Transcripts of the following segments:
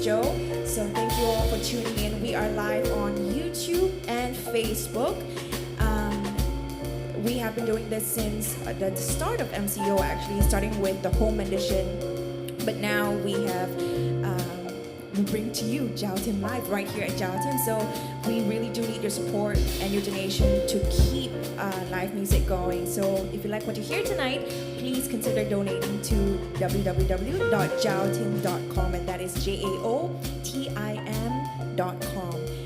Joe. So thank you all for tuning in. We are live on YouTube and Facebook. We have been doing this since the start of MCO, actually, starting with the home edition. But now we bring to you Giao Tim Live right here at Giao Tim. So we really do need your support and your donation to keep live music going. So if you like what you hear tonight, please consider donating to www.jaotim.com, and that is JAOTIM.com.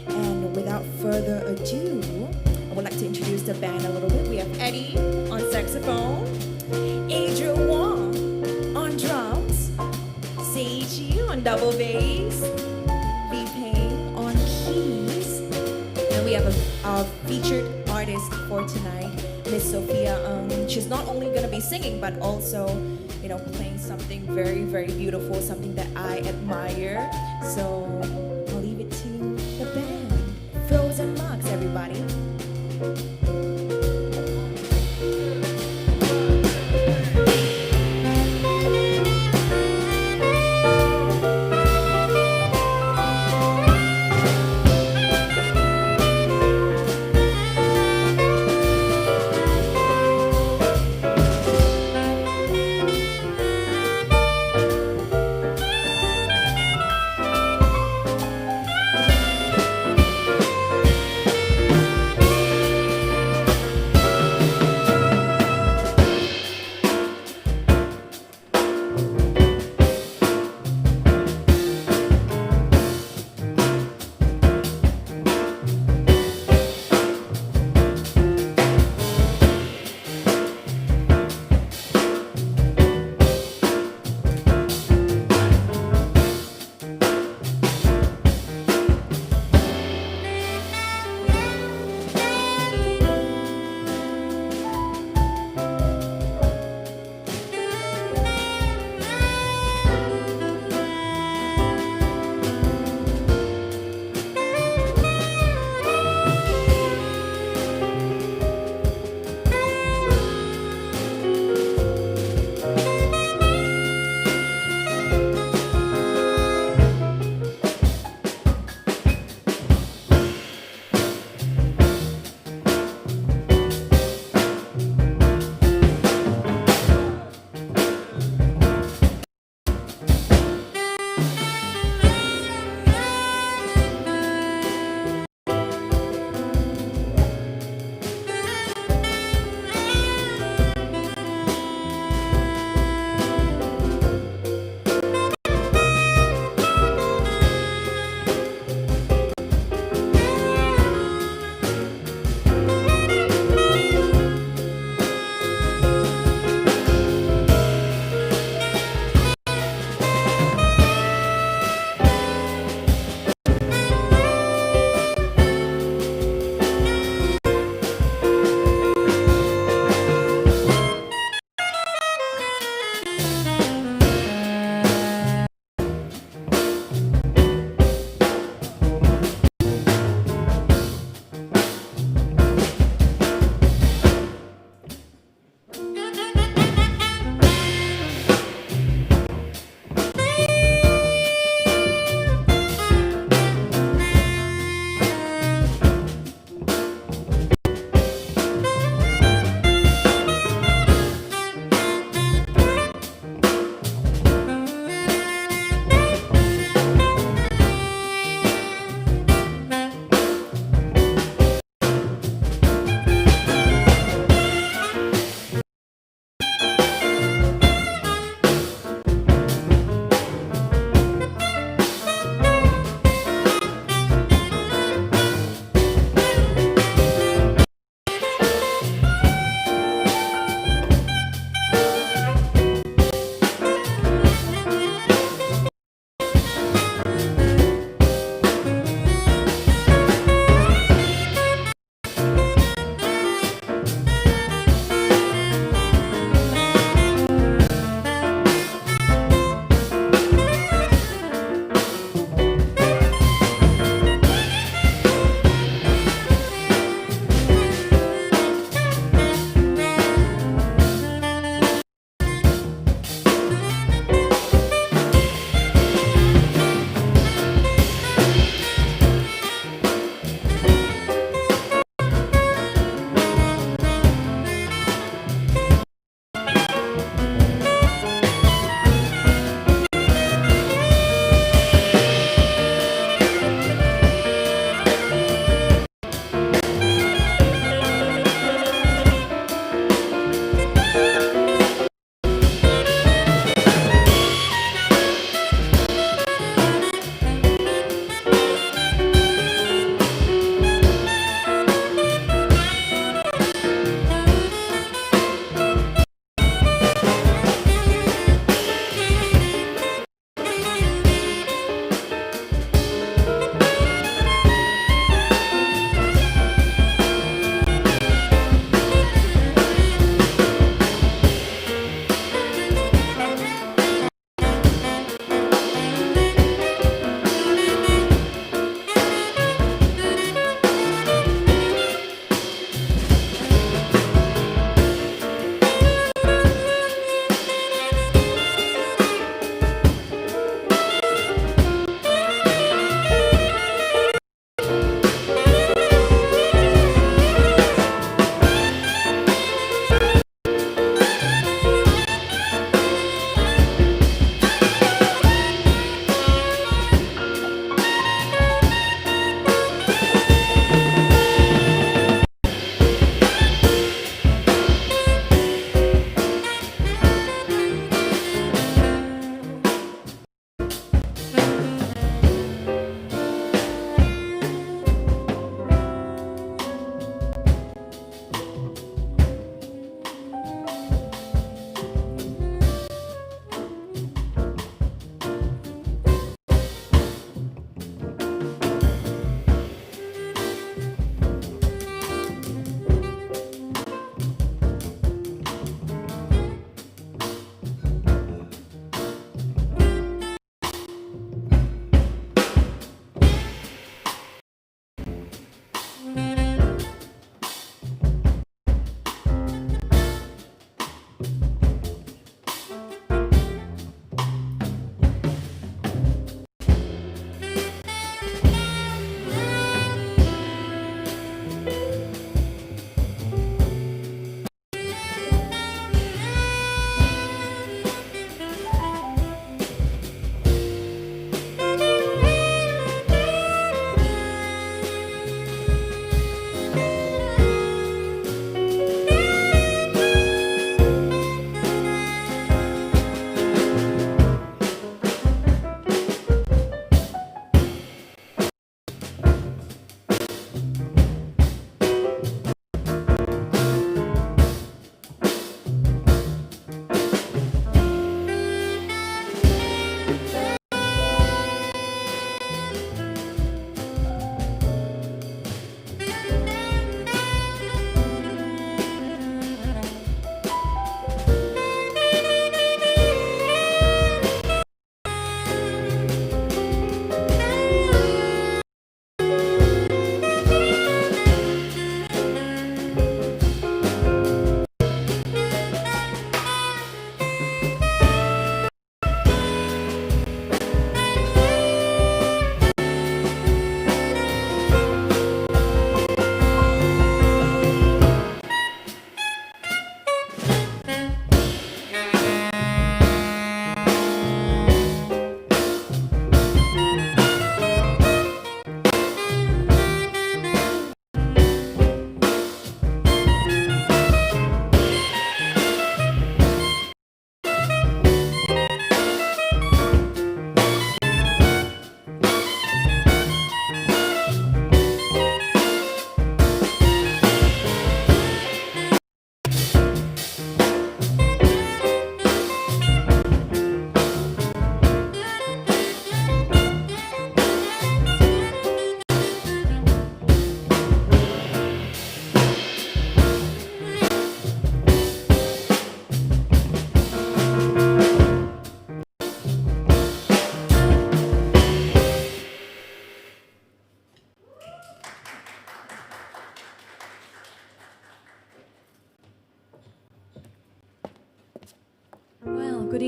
And without further ado, I would like to introduce the band a little bit. We have Eddie on saxophone, Adriel Wong on drums, Seiji on double bass, Lee Payne on keys, and we have our featured artist for tonight, Miss Sophia Ng. She's not only going to be singing, but also, playing something very, very beautiful, something that I admire. So I'll leave it to the band. Frozen Marks, everybody.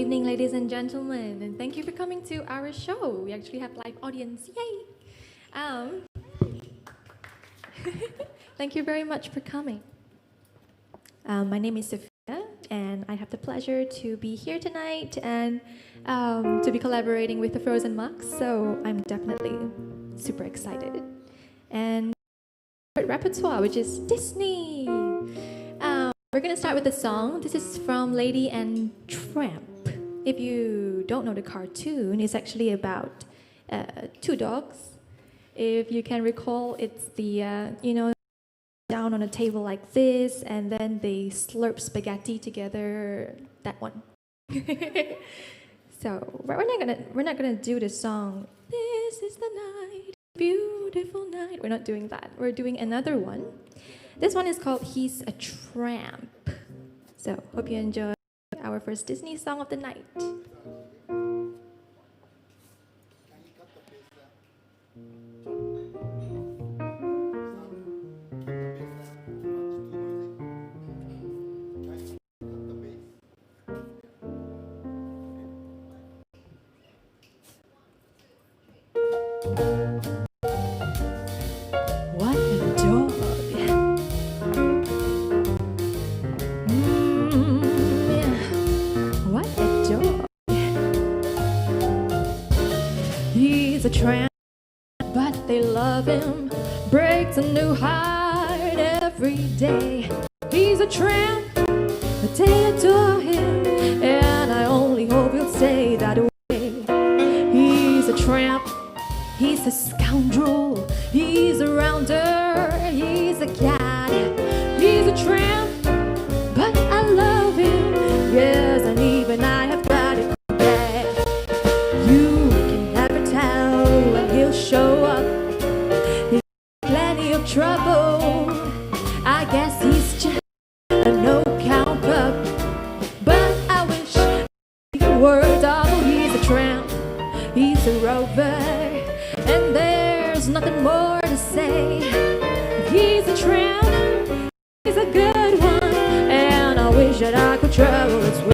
evening, ladies and gentlemen, and thank you for coming to our show. We actually have live audience, yay! Thank you very much for coming. My name is Sophia, and I have the pleasure to be here tonight and to be collaborating with the Frozen Max, so I'm definitely super excited. And repertoire, which is Disney. We're gonna start with a song. This is from Lady and Tramp. If you don't know the cartoon, it's actually about two dogs. If you can recall, it's the, down on a table like this, and then they slurp spaghetti together, that one. So we're not gonna do the song, "This is the night, beautiful night." We're not doing that. We're doing another one. This one is called "He's a Tramp." So hope you enjoy our first Disney song of the night. What a dog. What a dog. He's a tramp, but they love him. Breaks a new heart every day. He's a tramp, but they adore him, and I only hope he'll stay that way. He's a tramp, he's a scoundrel, he's a rounder, he's a cat. He's a tramp, but I love him, yes, and even I have got it bad. You can never tell when he'll show up. He's plenty of trouble. I guess he's just a no-count pup, but I wish the word double. He's a tramp, he's a rover, and there's nothing more to say. He's a tramp, he's a good one, and I wish that I could travel his way.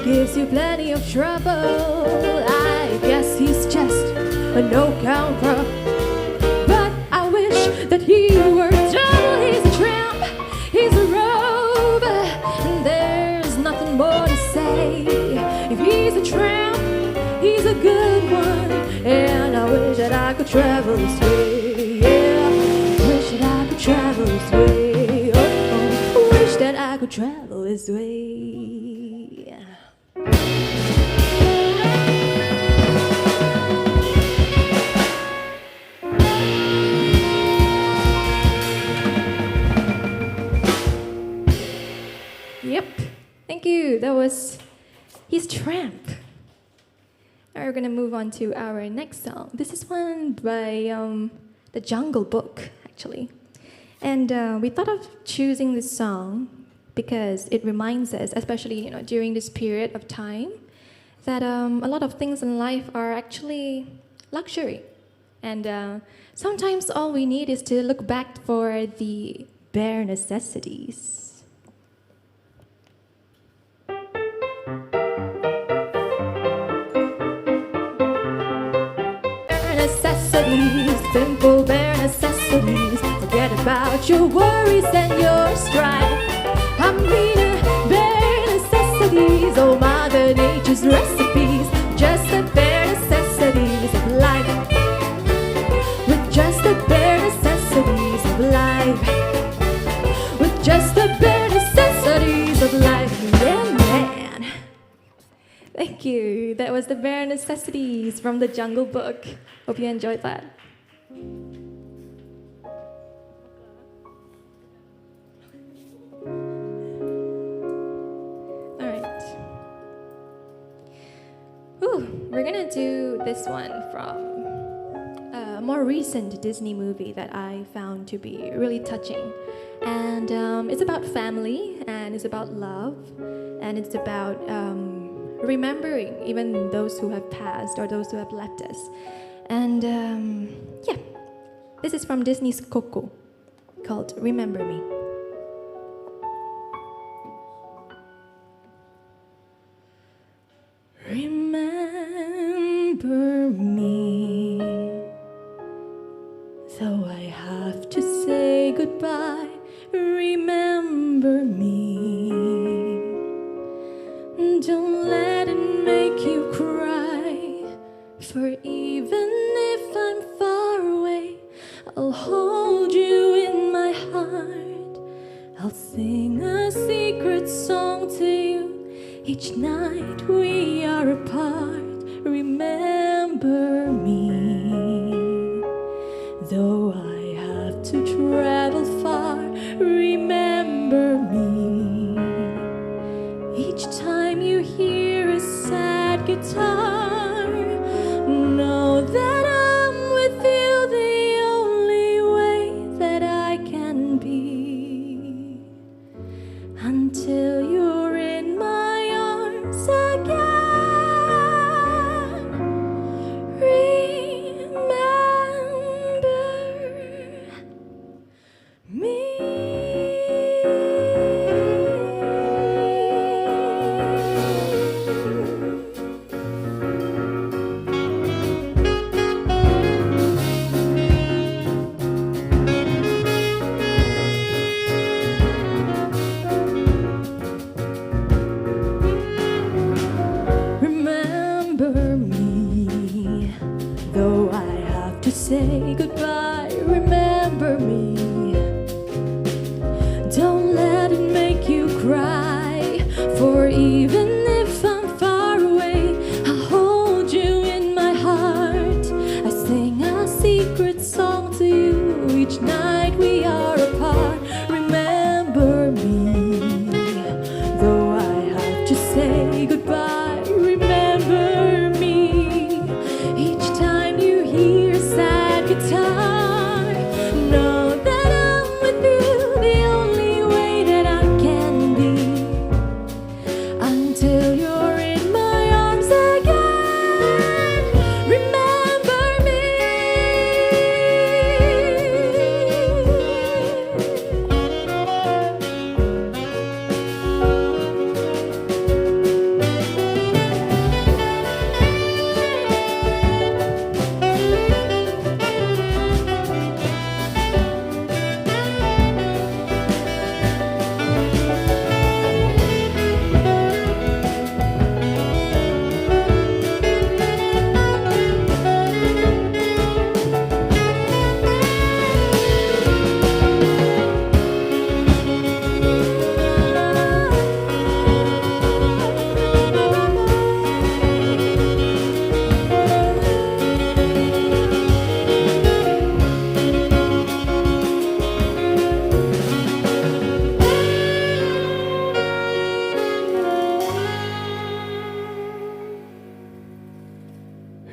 gives you plenty of trouble. I guess he's just a no-count pro. But I wish that he were double. He's a tramp, he's a rover, and there's nothing more to say. If he's a tramp, he's a good one, and I wish that I could travel this way. Yeah, wish that I could travel this way. Oh, wish that I could travel this way. Yep, thank you. That was He's Tramp. Now we're gonna move on to our next song. This is one by The Jungle Book, actually. And we thought of choosing this song because it reminds us, especially during this period of time, that a lot of things in life are actually luxury. And sometimes all we need is to look back for the bare necessities. Simple bare necessities. Forget about your worries and your strife. I mean bare necessities. Oh, Mother Nature's recipes. Just the bare necessities of life. With just the bare necessities of life. With just the bare necessities of life. Yeah, man. Thank you. That was the bare necessities from The Jungle Book. Hope you enjoyed that. We're gonna do this one from a more recent Disney movie that I found to be really touching. And it's about family, and it's about love, and it's about remembering even those who have passed or those who have left us. And yeah, this is from Disney's Coco, called Remember Me. Remember me, though I have to say goodbye. Remember me, don't let it make you cry. For even if I'm far away, I'll hold you in my heart. I'll sing a secret song to you each night we are apart. Remember me, though I have to travel far. Remember me, each time you hear a sad guitar, know that I'm with you the only way that I can be, until you're in my arms again. Remember me.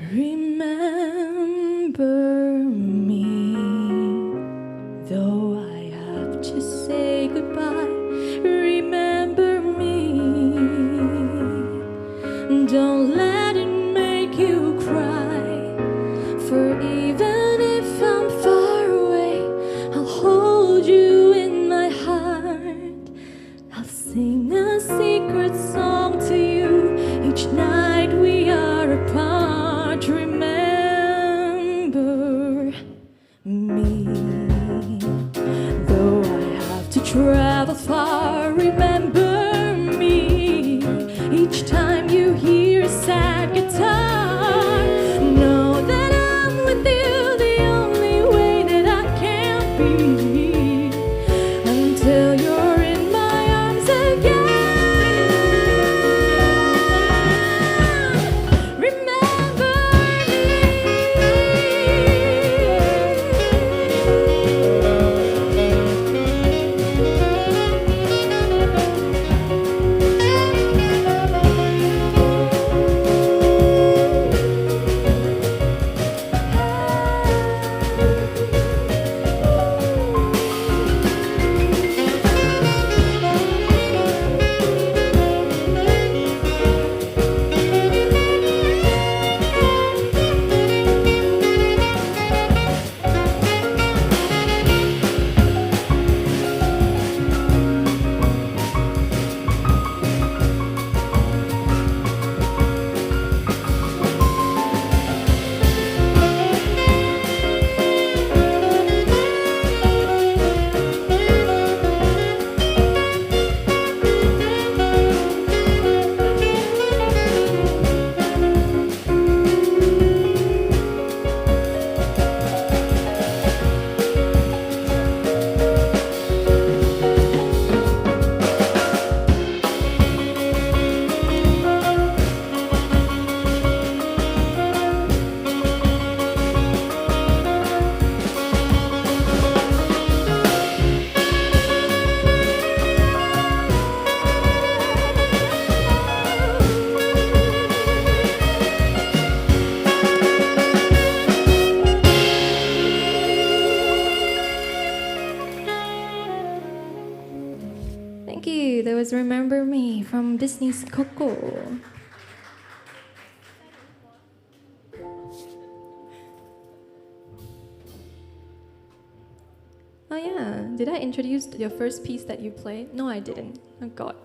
Remember me, though I have to say goodbye. Remember me, don't let it make you cry. For even if I'm far away, I'll hold you in my heart. I'll sing a secret song to you each night we are apart. Remember me, though I have to travel far. Remember me, each time you hear a sad guitar. Know that I'm with you the only way that I can be, until you're in my arms again. Remember Thank you. That was Remember Me from Disney's Coco. Oh yeah, did I introduce your first piece that you played? No, I didn't. Oh God.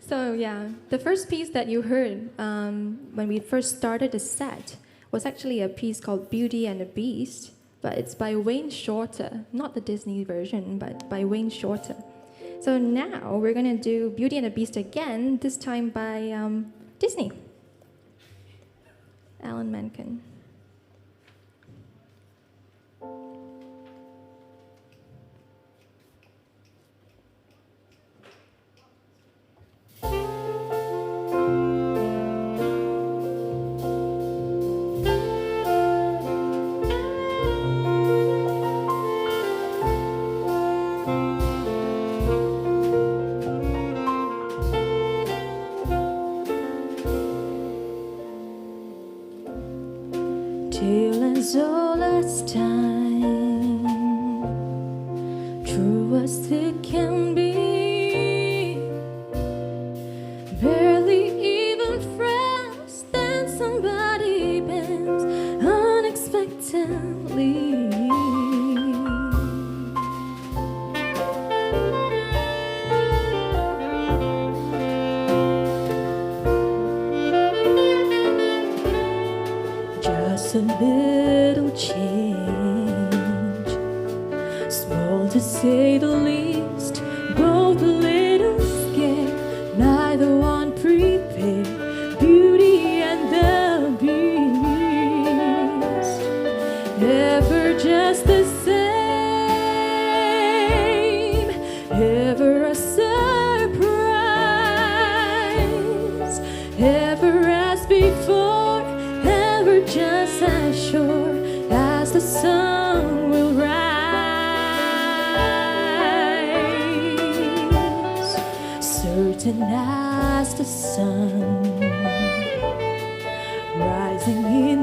So yeah, the first piece that you heard when we first started the set was actually a piece called Beauty and the Beast, but it's by Wayne Shorter, not the Disney version, but by Wayne Shorter. So now we're gonna do Beauty and the Beast again, this time by Disney. Alan Menken. Till as old as time, true as it can be, barely even friends, then somebody bends unexpectedly. Just a little change, small to say the least, both a little scared, neither one prepared. Beauty and the Beast, ever just the same, ever a surprise, ever as before, ever just as sure as the sun will rise, certain as the sun rising in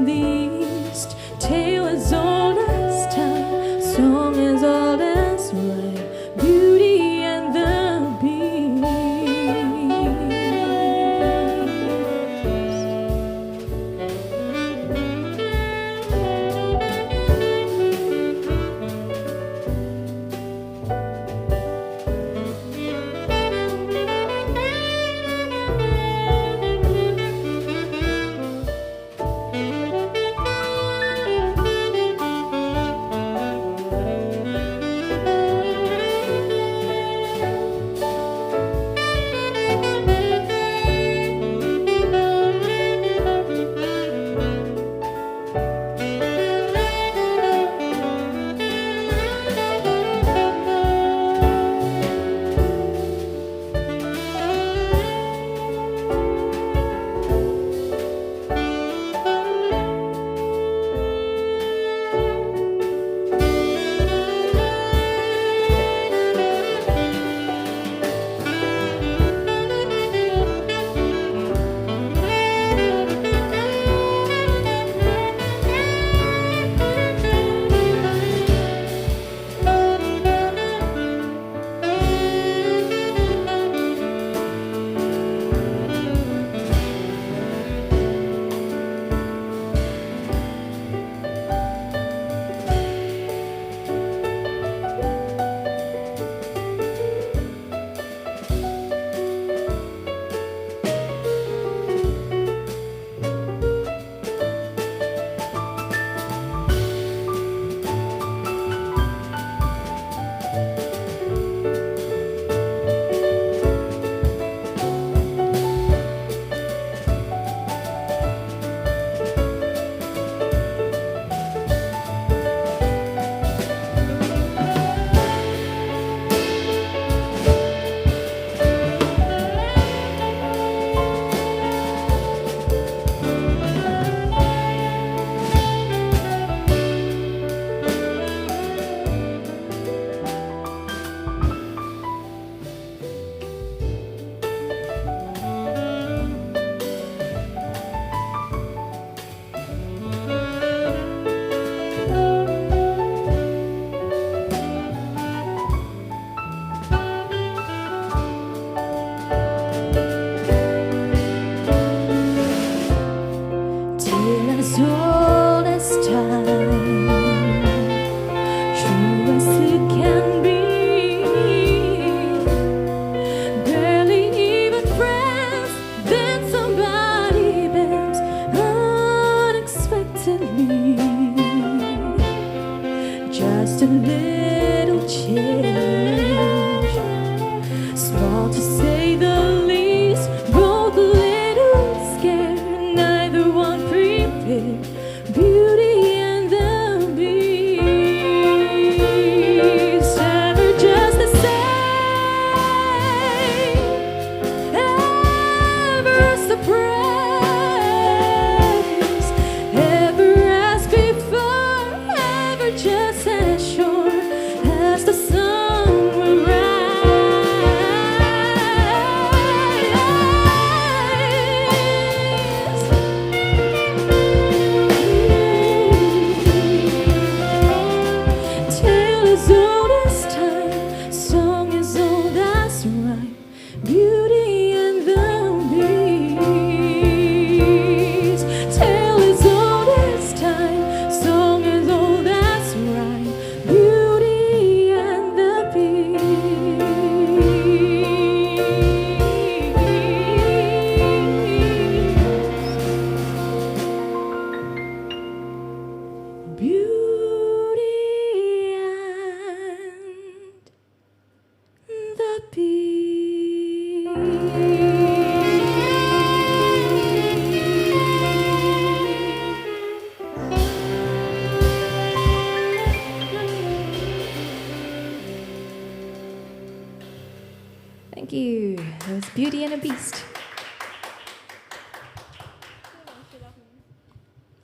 Beauty and the Beast.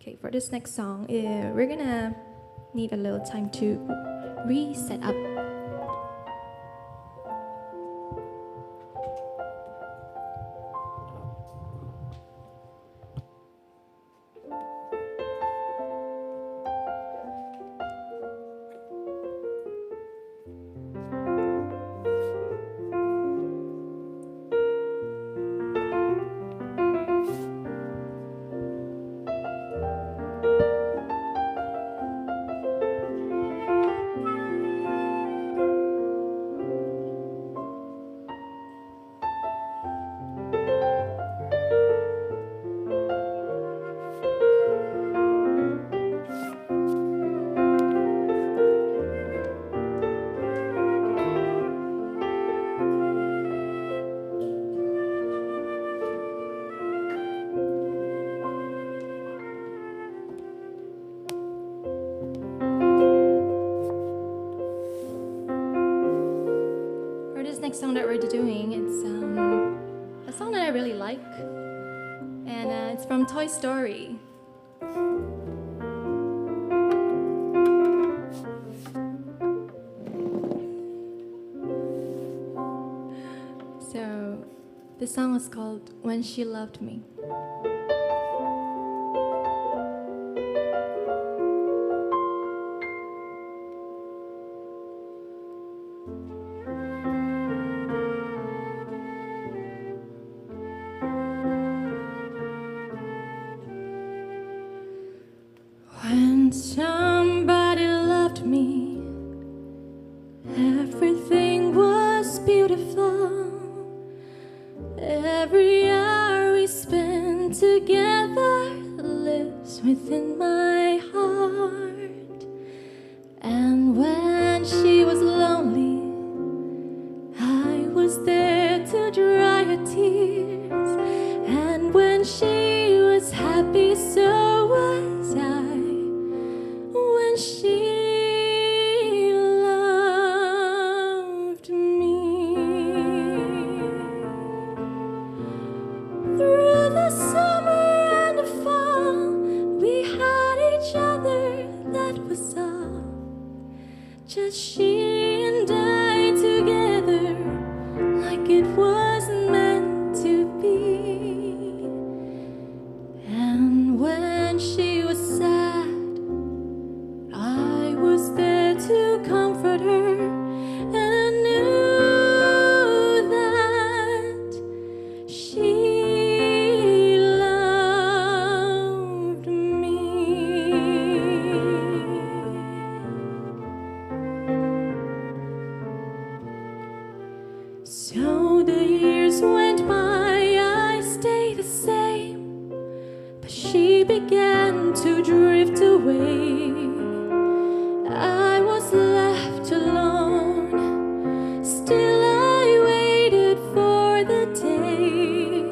Okay, for this next song, we're gonna need a little time to reset up. Next song that we're doing, it's a song that I really like, and it's from Toy Story. So this song is called When She Loved Me. When somebody loved me, everything was beautiful. Every hour we spent together lives within my heart. And when she was lonely, I was there to dry her tears. And when she was happy, so was I. When she loved me, through the summer and the fall, we had each other, that was all. Just she and I together, like it was meant to be. And when she was sad, I was there to comfort her, and I knew that she loved me. So the years went by, I stayed the same, but she began to drift away. I was left alone, still I waited for the day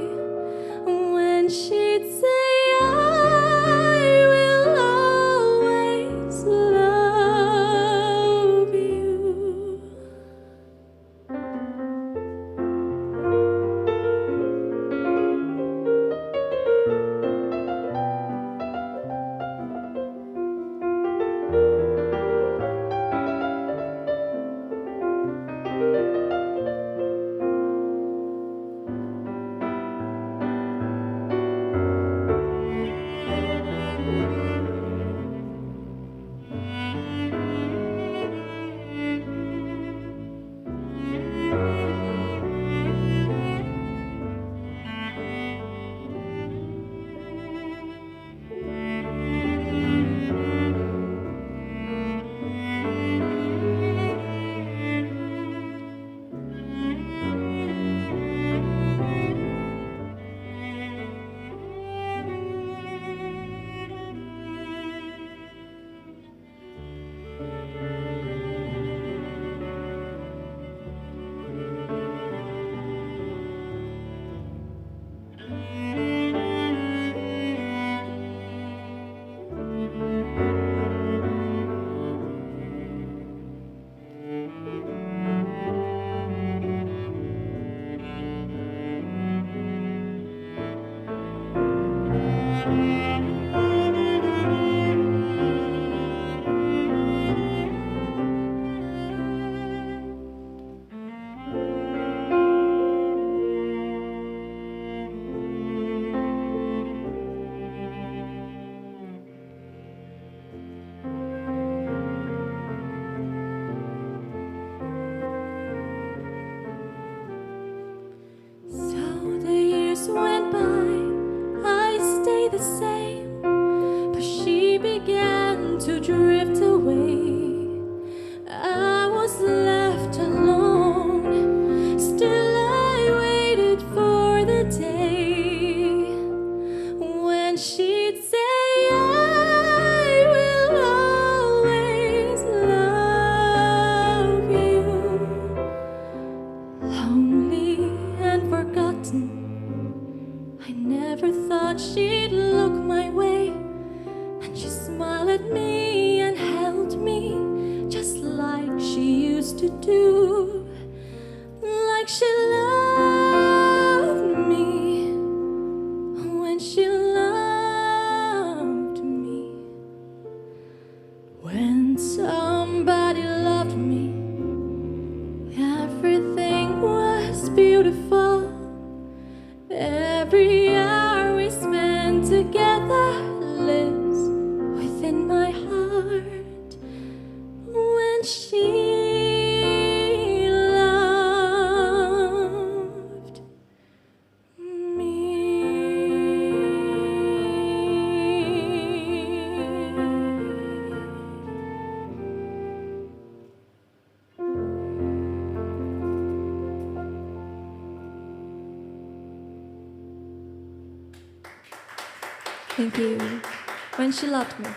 when she'd say, I will always love you. Thank you. When she loved me.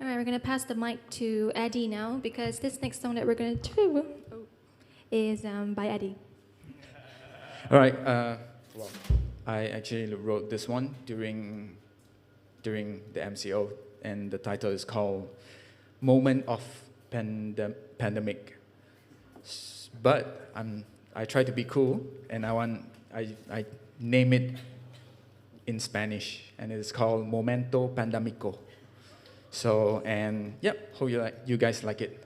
All right, we're going to pass the mic to Eddie now because this next song that we're going to do is by Eddie. All right. Well, I actually wrote this one during the MCO, and the title is called "Moment of Pandemic." But I try to be cool, and I name it in Spanish, and it is called "Momento Pandemico." So, and yep, hope you guys like it.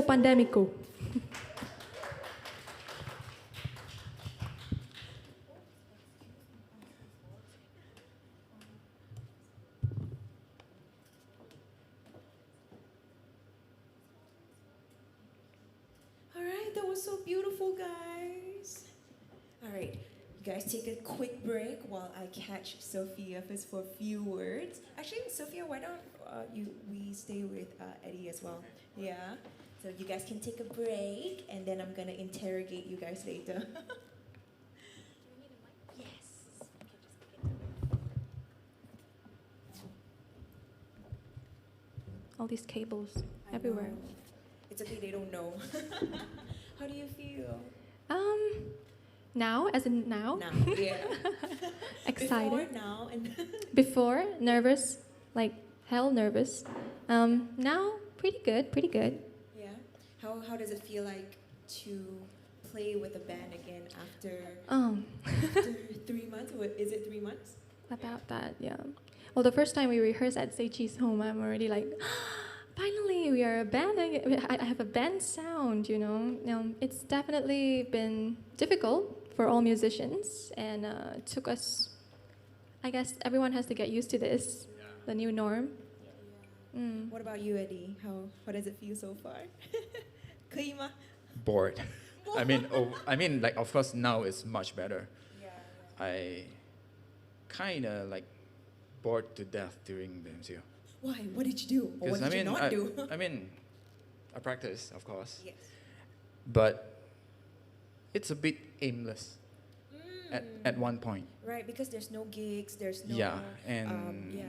momento pandemico. All right, that was so beautiful, guys. All right, you guys take a quick break while I catch Sophia first for a few words. Actually, Sophia, why don't we stay with Eddie as well? Yeah. So you guys can take a break, and then I'm gonna interrogate you guys later. Yes. All these cables I everywhere. know. It's okay, they don't know. How do you feel? Now, as in now. Now, yeah. Excited. Before, now, and Before, nervous, like hell nervous. Now, pretty good, pretty good. yeah. How does it feel like to play with a band again after after 3 months? Or is it 3 months? About that, yeah. Well, the first time we rehearsed at Seichi's home, I'm already like, finally, we are a band. I have a band sound, you know. It's definitely been difficult for all musicians, and it took us, I guess everyone has to get used to this, the new norm. What about you, Eddie? How does it feel so far? 可以吗? Bored. I mean, like, of course, now it's much better. Yeah. I kind of like bored to death during the MCO. Why? What did you do? Or what did you not do? I practice, of course, Yes. but it's a bit aimless at one point. Right, because there's no gigs, there's no Yeah, and yeah.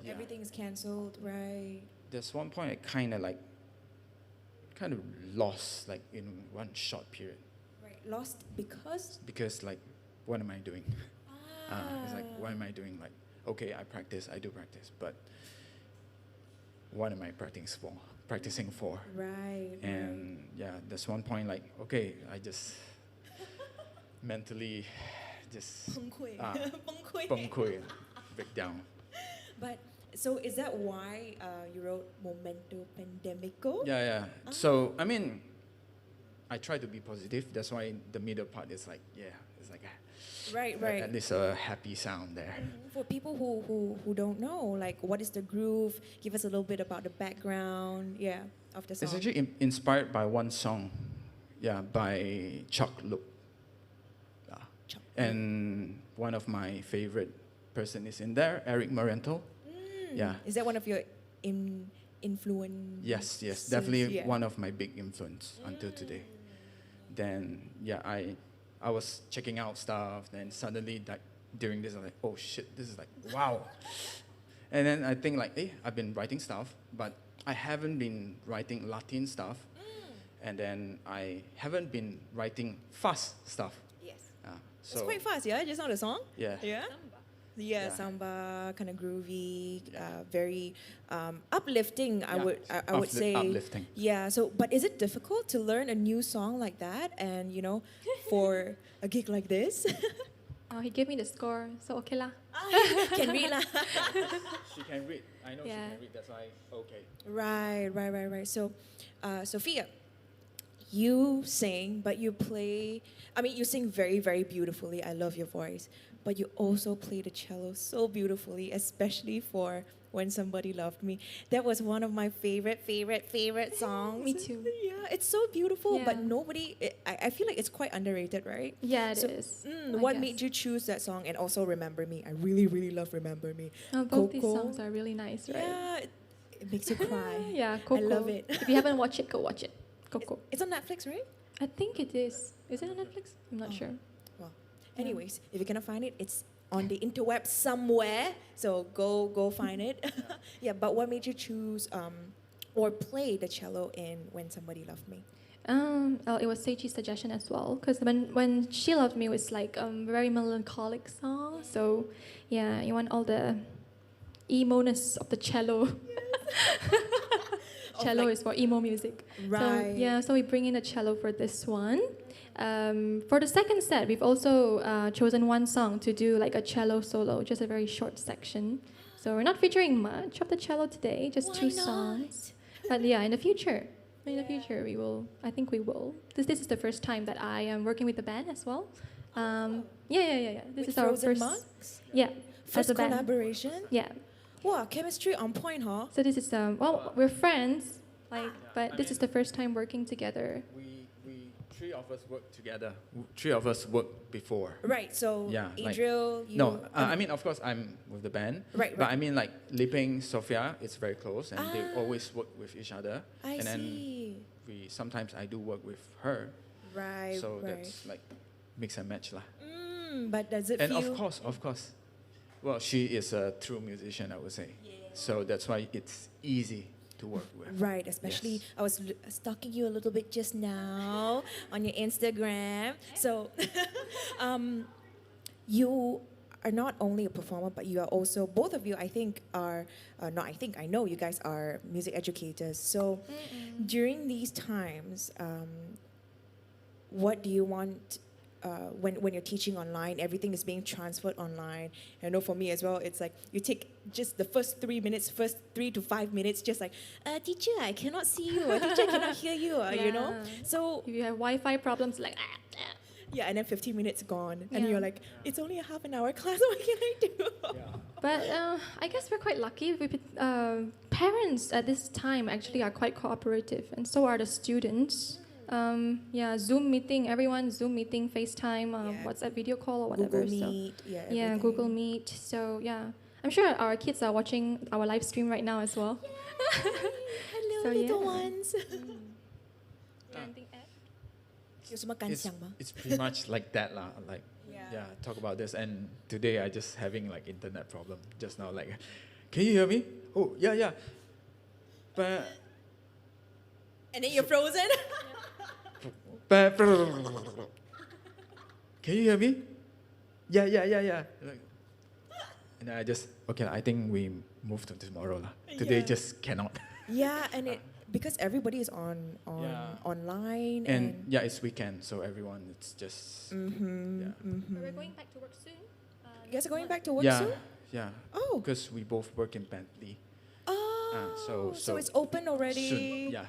yeah. Everything is cancelled, right? There's one point I kind of lost, like, in one short period, Right. Lost because like, what am I doing? It's like, what am I doing? Like, okay, I do practice, but what am I practicing for? Right. And yeah, there's one point like, okay, I just mentally just 崩溃. 崩溃, break down. But so is that why you wrote Momento Pandemico? Yeah. So I try to be positive. That's why the middle part is like, it's like Right. at least a happy sound there. For people who don't know, like, what is the groove? Give us a little bit about the background, of the song. It's actually inspired by one song, by Chuck Look. Chuck. And one of my favorite person is in there, Eric Morento. Yeah. Is that one of your influence? Yes, definitely one of my big influence until today. Then I was checking out stuff, then suddenly, like, during this, I was like, oh shit, this is like, wow. And then I think, like, I've been writing stuff, but I haven't been writing Latin stuff. And then I haven't been writing fast stuff. Yes. So It's quite fast, yeah? Just not a song? Yeah. Yeah? Yeah. Samba, kind of groovy, very uplifting. I Yeah. would say. Uplifting. Yeah. So, but is it difficult to learn a new song like that? And for a gig like this, Oh, he gave me the score, so okay lah. can read lah. She can read. I know Yeah. she can read. That's why, okay. Right. So, Sophia, you sing, but you play. You sing very, very beautifully. I love your voice. But you also play the cello so beautifully, especially for When Somebody Loved Me. That was one of my favorite songs. Me too. Yeah, it's so beautiful, but Yeah. I feel like it's quite underrated, right? Yeah, it So, is. what made you choose that song? And also Remember Me. I really, really love Remember Me. Both these Coco. songs are really nice, right? Yeah, it makes you cry. Yeah, Coco. I love it. If you haven't watched it, go watch it. Coco. It's on Netflix, right? I think it is. Is it on Netflix? I'm not sure. Well, anyways, if you cannot find it, it's on the interweb somewhere. So go find it. Yeah, but what made you choose or play the cello in When Somebody Loved Me? It was Seichi's suggestion as well, because when She Loved Me was like a very melancholic song. So yeah, you want all the emo-ness of the cello. Cello like- is for emo music. Right. So we bring in a cello for this one. For the second set, we've also chosen one song to do like a cello solo, just a very short section. So we're not featuring much of the cello today, just Why two not? songs. But yeah, in the future, In the future, we will. I think we will. This is the first time that I am working with the band as well. Yeah. This With is our Frozen first. Monks? Yeah. First as a band. collaboration? Yeah. Wow, chemistry on point, huh? So this is well, we're friends, but this is the first time working together. We three of us work together. Three of us worked before. Right, so Yeah, like- Adriel, you... No, I mean, of course, I'm with the band. Right, But right. I mean, like, Liping, Sophia, it's very close, and they Ah. always work with each other. I and then see. sometimes I do work with her. Right, So right. that's like mix and match lah. But does it And feel... of course. Well, she is a true musician, I would say. So that's why it's easy to work with. Right, especially Yes. I was stalking you a little bit just now on your Instagram. So you are not only a performer, but you are also, both of you, I think, are, I know you guys are music educators. So during these times, what do you want when you're teaching online, everything is being transferred online. I know for me as well, it's like you take just the first 3 to 5 minutes, just like, teacher, I cannot see you, or teacher, I cannot hear you, you know? Yeah. So, If you have Wi-Fi problems, like yeah, and then 15 minutes gone, and Yeah. you're like, it's only a half an hour class, what can I do? But I guess we're quite lucky. Parents at this time actually are quite cooperative, and so are the students. Zoom meeting, everyone Zoom meeting, FaceTime, Yeah. WhatsApp video call or whatever. Google so Meet, yeah, yeah, everything. Google Meet. So yeah, I'm sure our kids are watching our live stream right now as well. Hello, So, little yeah. ones. 有什么感想吗？ It's pretty much like that lah. Like, Yeah. talk about this. And today I just having like internet problem just now. Like, can you hear me? Oh, yeah. But And then you're frozen. can you hear me? Yeah. Like, and I just, okay, I think we move to tomorrow lah. Today Yeah. just cannot. Yeah, and because everybody is on Yeah. online And yeah, it's weekend, so everyone, it's just, yeah. We're going back to work soon. You guys are going back to work Yeah, soon? yeah. Oh. Because we both work in Bentley. Oh, so it's open already. Soon, yeah.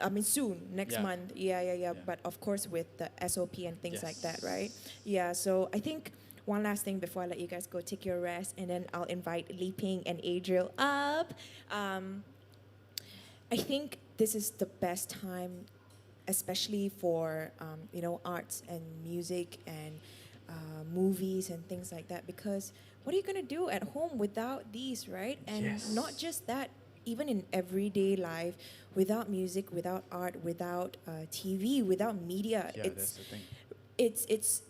I mean soon, next Yeah. month. Yeah. Yeah. But of course with the SOP and things like that, Yes. right? Yeah. So I think one last thing before I let you guys go take your rest, and then I'll invite Li Ping and Adriel up. I think this is the best time, especially for arts and music and movies and things like that, because what are you gonna do at home without these, right? And Yes. not just that, even in everyday life, without music, without art, without TV, without media, Yeah, that's the thing. it's.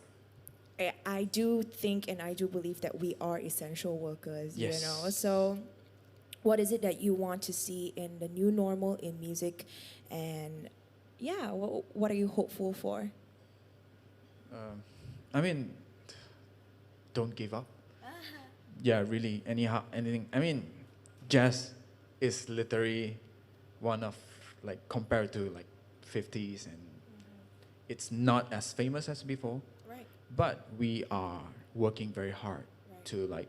I do think and I do believe that we are essential workers. Yes. You know, so. What is it that you want to see in the new normal in music, and what are you hopeful for? I mean, don't give up. Yeah, really, anything. I mean, jazz is literally one of, like, compared to like 50s, and it's not as famous as before, Right. but we are working very hard to like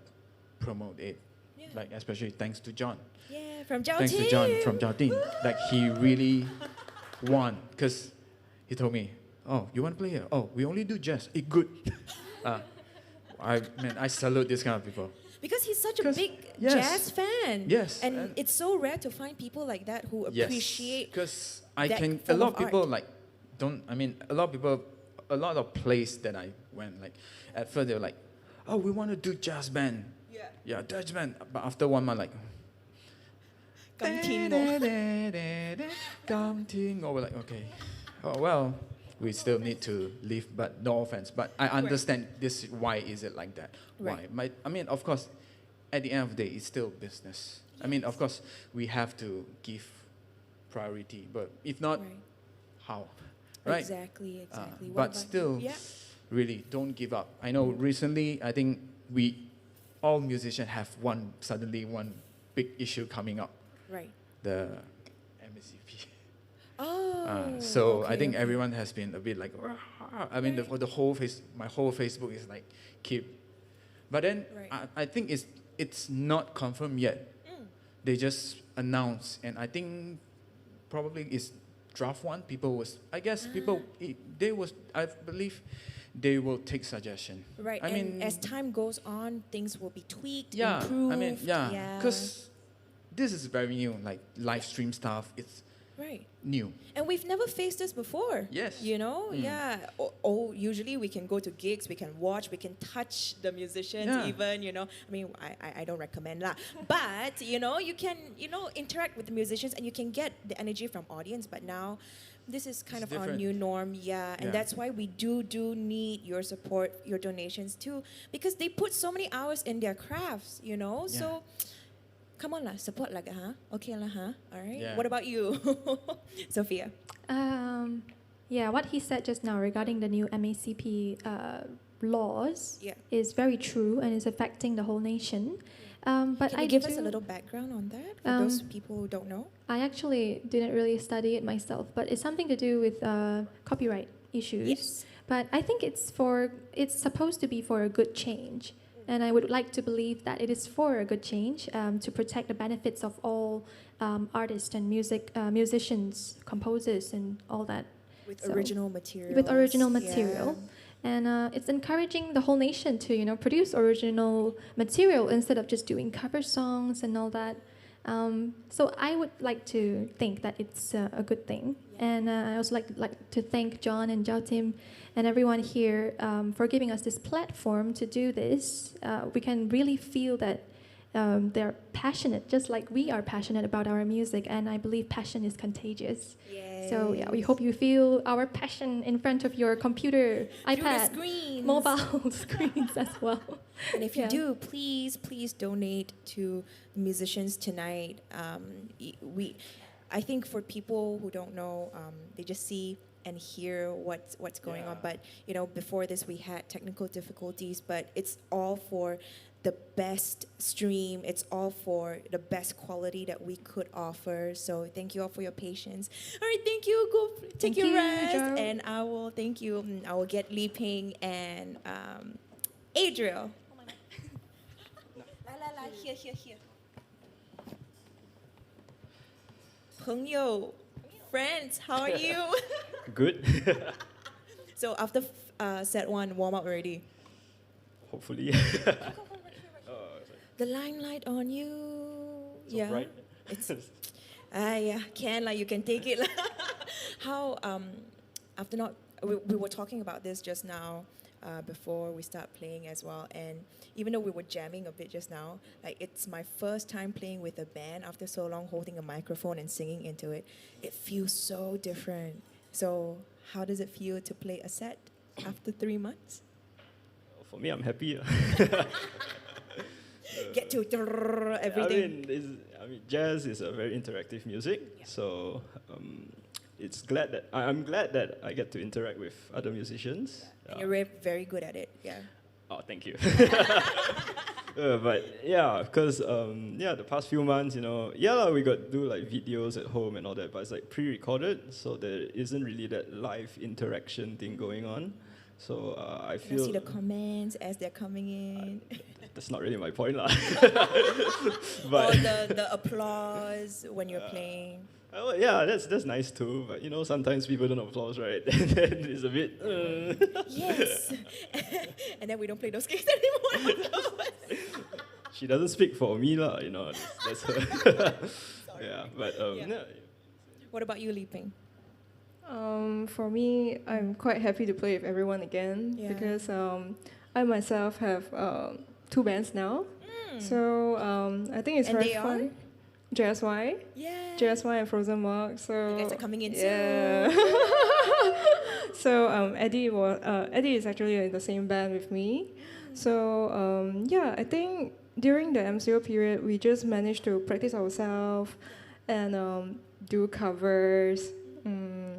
promote it. Yeah. Like, especially thanks to John. Yeah, from Jiao Thanks to John from Jiao Ting. Like, he really won, because he told me, oh, you want to play here? Oh, we only do jazz. Good. I salute this kind of people. Because he's such a 'Cause- big yes. jazz fan. Yes, And and- it's so rare to find people like that who appreciate. Because that a form lot of of people art. like don't. I mean, a lot of places that I went, like, at first they were like, oh, we want to do jazz band. Yeah, jazz band. But after 1 month, like, 咁天喎。Come ting. Oh, we're like, okay. Oh, well, we still need to leave, but no offense. But I understand this. Why is it like that? Right. Why? I mean, of course, at the end of the day, it's still business. I mean, of course, we have to give priority. But if not, Right. how? Right? Exactly. What But about still, you? Yeah. really, don't give up. I know recently, I think all musicians have suddenly one big issue coming up. Right. The MSCP. Oh. So I okay, think okay. everyone has been a bit like, I mean, the whole my whole Facebook is like, keep. But then Right. I think it's not confirmed yet. They just announced, and I think probably it's draft one, people was, I guess people, they was, I believe they will take suggestion. Right, I and mean, as time goes on, things will be tweaked, yeah, improved. I mean, yeah, because this is very new, like live stream stuff, it's Right. new. And we've never faced this before. Yes. You know? Yeah. Usually we can go to gigs, we can watch, we can touch the musicians even, you know. I mean, I don't recommend that. But, you know, you can, you know, interact with the musicians and you can get the energy from audience. But now, this is kind of our new norm, and that's why we do need your support, your donations too, because they put so many hours in their crafts, you know. So come on lah, support lah, huh? Okay lah, huh? All right. Yeah. What about you, Sophia? Yeah, what he said just now regarding the new MACP laws is very true and is affecting the whole nation. But Can you give us a little background on that for those people who don't know? I actually didn't really study it myself, but it's something to do with copyright issues. Yes. But I think it's supposed to be for a good change. And I would like to believe that it is for a good change, to protect the benefits of all artists and musicians, composers, and all that. With original material. With original material. And it's encouraging the whole nation to, you know, produce original material instead of just doing cover songs and all that. So I would like to think that it's a good thing. And I also like to thank John and Zhao Tim and everyone here for giving us this platform to do this. We can really feel that they're passionate, just like we are passionate about our music, and I believe passion is contagious. Yes. So yeah, we hope you feel our passion in front of your computer, iPad, mobile screens as well. And if you do, please donate to the musicians tonight. I think for people who don't know, they just see and hear what's going on. But you know, before this we had technical difficulties, but it's all for the best stream. It's all for the best quality that we could offer. So thank you all for your patience. All right, thank you. Go take your rest, and I will thank you. I will get Li Ping and Adriel. Here. 朋友, friends, how are you? Good. So after set one, warm up already. Hopefully. The limelight on you. So bright. It's can you can take it. How after not we were talking about this just now before we start playing as well, and even though we were jamming a bit just now, like it's my first time playing with a band after so long, holding a microphone and singing into it. It feels so different. So how does it feel to play a set after 3 months? For me, I'm happy. Get to everything. I mean, jazz is a very interactive music, so I'm glad that I get to interact with other musicians. And you're very good at it, Oh, thank you. But yeah, because the past few months, you know, we got to do like videos at home and all that, but it's like pre-recorded, so there isn't really that live interaction thing going on. So I feel. You see the comments as they're coming in. That's not really my point, lah. Or the applause when you're playing. Oh, yeah, that's nice too. But you know, sometimes people don't applause, right? And then it's a bit. Yes. And then we don't play those games anymore. She doesn't speak for me, lah. You know, that's her. Yeah, but What about you, Li Ping? For me, I'm quite happy to play with everyone again because I myself have 2 bands now. So I think it's very fun. JSY. Yeah. JSY and Frozen Mark. So you guys are coming in soon. So Eddie is actually in the same band with me. So I think during the MCO period, we just managed to practice ourselves and do covers.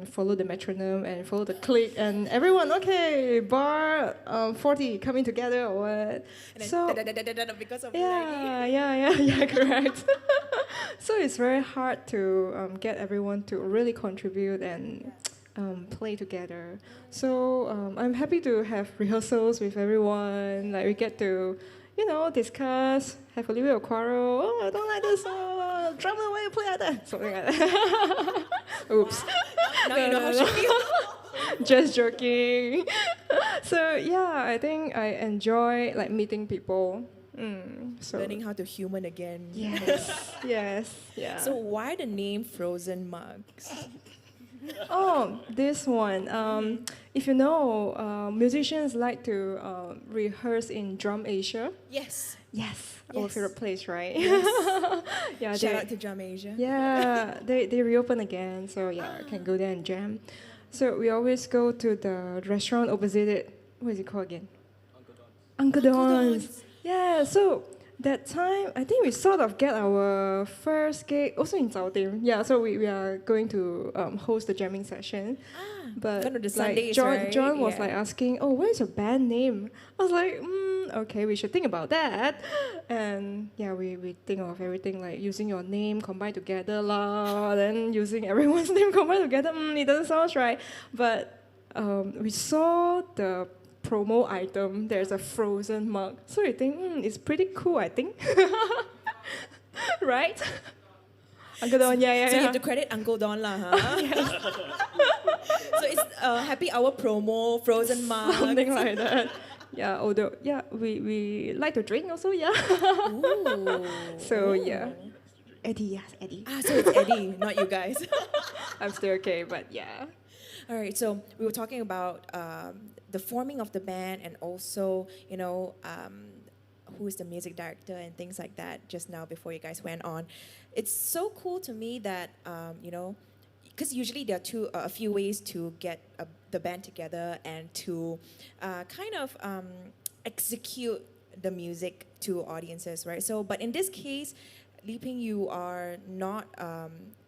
Follow the metronome and follow the click, and everyone, okay, bar 40 coming together or what. And so because of correct. So it's very hard to get everyone to really contribute and play together. So I'm happy to have rehearsals with everyone. Like we get to, you know, discuss, have a little bit of quarrel. Oh, I don't like this song. oh, drummer, why you play like that? Something like that. Oops. Now you know how she feels. Just joking. So yeah, I think I enjoy like meeting people. So Learning how to human again. yes, yes, yeah. So why the name Frozen Mugs? Oh, this one. If you know, musicians like to rehearse in Drum Asia. Yes. Yes, our Yes. favorite place, right? Yes. Yeah, Shout out to Drum Asia. yeah, they reopen again, so yeah, I can go there and jam. So we always go to the restaurant opposite it. What is it called again? Uncle Don's. Yeah, so that time, I think we sort of get our first gig also in Zhaoting. Yeah, so we are going to host the jamming session. But One of the like Sundays, John, right? John was Yeah. like asking, oh, what is your band name? I was like, okay, we should think about that. And yeah, we think of everything like using your name combined together lah, then using everyone's name combined together. It doesn't sound right. But we saw the promo item. There's a Frozen mug. So we think, it's pretty cool, I think. Right? Uncle Don, yeah. So you have to credit Uncle Don lah, huh? So it's a happy hour promo, Frozen Mug. Something like that. Yeah, although, yeah, we like to drink also, yeah. Ooh. So, yeah. Eddie, yes, Eddie. So it's Eddie, not you guys. I'm still okay, but yeah. All right, so we were talking about the forming of the band and also, who is the music director and things like that just now before you guys went on. It's so cool to me that, because usually there are a few ways to get the band together and to kind of execute the music to audiences, right? So, but in this case, Li Ping, you are not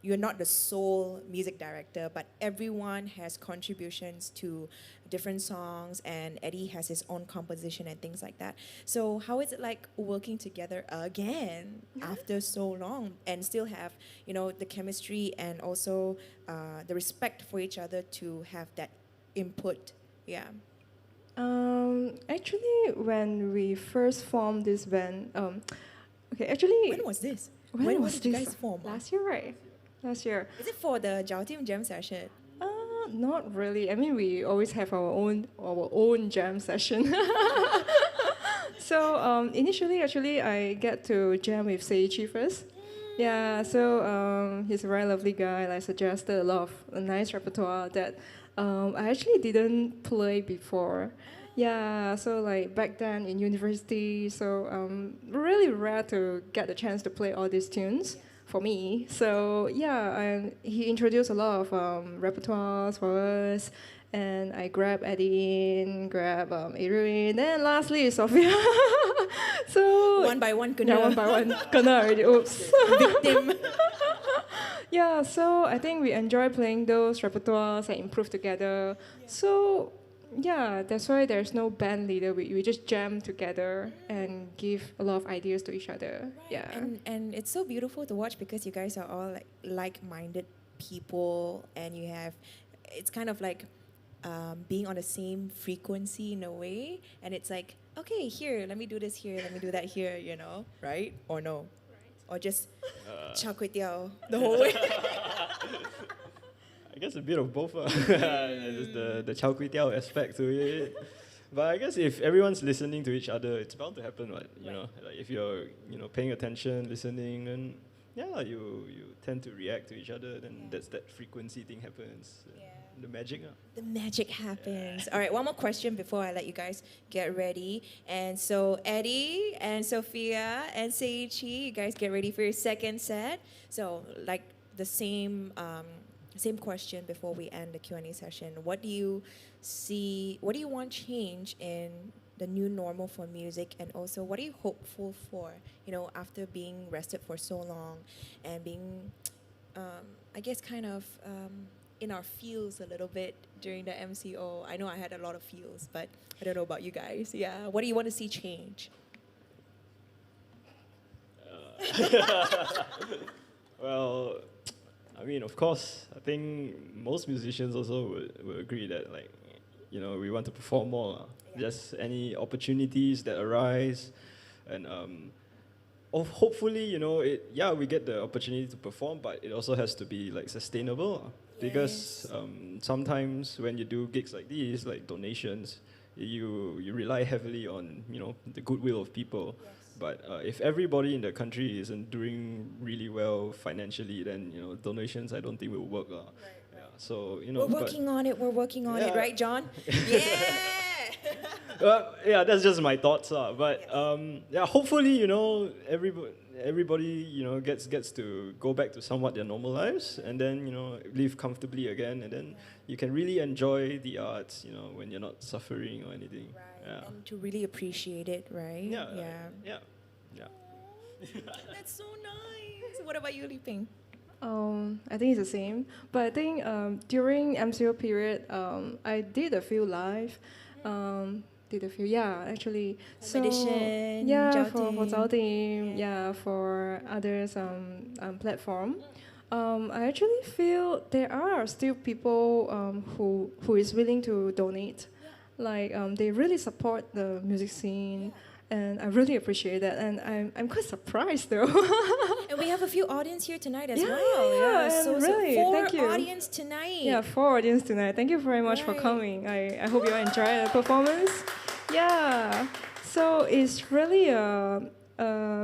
you're not the sole music director, but everyone has contributions to different songs, and Eddie has his own composition and things like that. So how is it like working together again after so long and still have, the chemistry and also the respect for each other to have that input? Yeah. Actually, when we first formed this band, okay, actually... When was this? When was did you this? guys form? Last year, right? Last year. Is it for the Jiao Jam session? Not really. I mean, we always have our own jam session. So initially, actually, I get to jam with Seiichi first. Yeah, so he's a very lovely guy. I suggested a lot of a nice repertoire that I actually didn't play before. Yeah, so like back then in university, so really rare to get the chance to play all these tunes for me. So yeah, and he introduced a lot of repertoires for us, and I grabbed Eddie in, Adrian, and lastly Sophia. So One by one, yeah, one by one, kena already. Oops. victim. Yeah, so I think we enjoy playing those repertoires and improve together. So yeah, that's why there's no band leader. We just jam together and give a lot of ideas to each other. Yeah. And it's so beautiful to watch because you guys are all like-minded people, and it's kind of like being on the same frequency in a way, and it's like, okay, here, let me do this here, let me do that here, right? Or no? Or just char kway teow the whole way? I guess a bit of both. There's the chao kway teow aspect to it. But I guess if everyone's listening to each other, it's bound to happen, right? Like if you're paying attention, listening, then you tend to react to each other. Then that's that frequency thing happens. The magic. The magic happens. All right, one more question before I let you guys get ready. And so Eddie and Sophia and Seiichi, you guys get ready for your second set. So like the same question before we end the Q&A session. What do you want change in the new normal for music, and also what are you hopeful for, after being rested for so long and being, I guess, kind of in our feels a little bit during the MCO? I know I had a lot of feels, but I don't know about you guys. Yeah, what do you want to see change? Well, I mean, of course, I think most musicians also would agree that, we want to perform more. Just any opportunities that arise, and hopefully, you know, we get the opportunity to perform, but it also has to be like sustainable. Because sometimes when you do gigs like these, like donations, you rely heavily on, you know, the goodwill of people. Yes. But if everybody in the country isn't doing really well financially, then, you know, donations I don't think will work. Right. Yeah, so, you know, We're working on it. We're working on it, right, John? Yeah. yeah, that's just my thoughts. But yeah, hopefully, you know, everybody, you know, gets to go back to somewhat their normal lives, and then, you know, live comfortably again, and then you can really enjoy the arts, you know, when you're not suffering or anything. Right. Yeah. And to really appreciate it, right? Yeah. Yeah. Yeah. That's so nice. What about you, Li Ping? I think it's the same. But I think during MCO period, I did a few live. Actually. So, Meditation, yeah, Zhao for Ting. Zhao Ting, for others platform. I actually feel there are still people who is willing to donate. Like they really support the music scene. And I really appreciate that, and I'm quite surprised though. And we have a few audience here tonight as Yeah, well. yeah, So, really, four thank you. audience tonight. Yeah, 4 audience tonight. Thank you very much for Right. coming. I hope you enjoy the performance. Yeah, so it's really a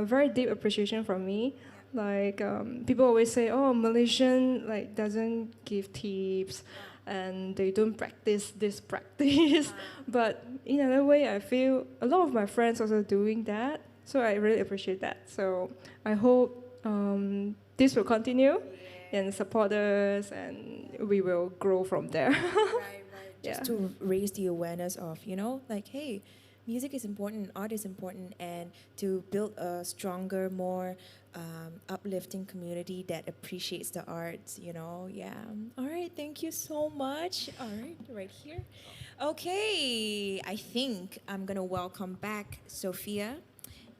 very deep appreciation from me. Like people always say, oh, Malaysian like doesn't give tips, and they don't practice this practice. But in another way, I feel a lot of my friends also doing that. So I really appreciate that. So I hope this will continue and support us, and we will grow from there. Right. Just Yeah. to raise the awareness of, you know, like, hey, music is important, art is important, and to build a stronger, more uplifting community that appreciates the arts, you know. Yeah. All right, thank you so much. All right here. Okay, I think I'm gonna welcome back Sophia,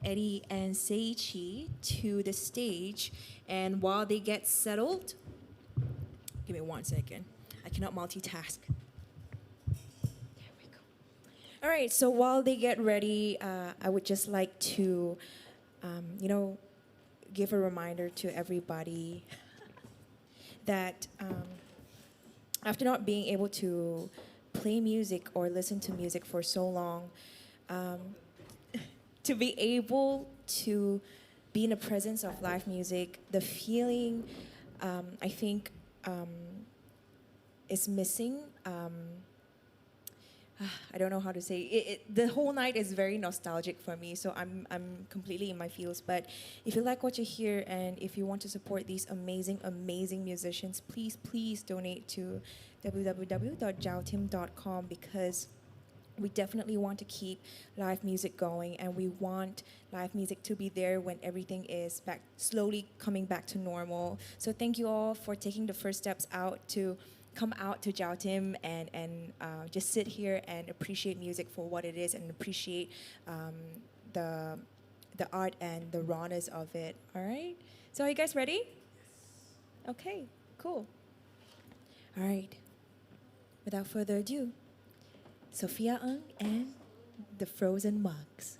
Eddie, and Seichi to the stage. And while they get settled, give me 1 second. I cannot multitask. There we go. All right, so while they get ready, I would just like to, you know, give a reminder to everybody that after not being able to play music or listen to music for so long, to be able to be in the presence of live music, the feeling, I think, is missing. I don't know how to say it. The whole night is very nostalgic for me, so I'm completely in my feels. But if you like what you hear, and if you want to support these amazing musicians, please donate to www.zhaotim.com, because we definitely want to keep live music going, and we want live music to be there when everything is slowly coming back to normal. So thank you all for taking the first steps come out to Zhao Tim and just sit here and appreciate music for what it is, and appreciate the art and the rawness of it. All right? So are you guys ready? Yes. Okay, cool. All right. Without further ado, Sophia Ng and the Frozen Mugs.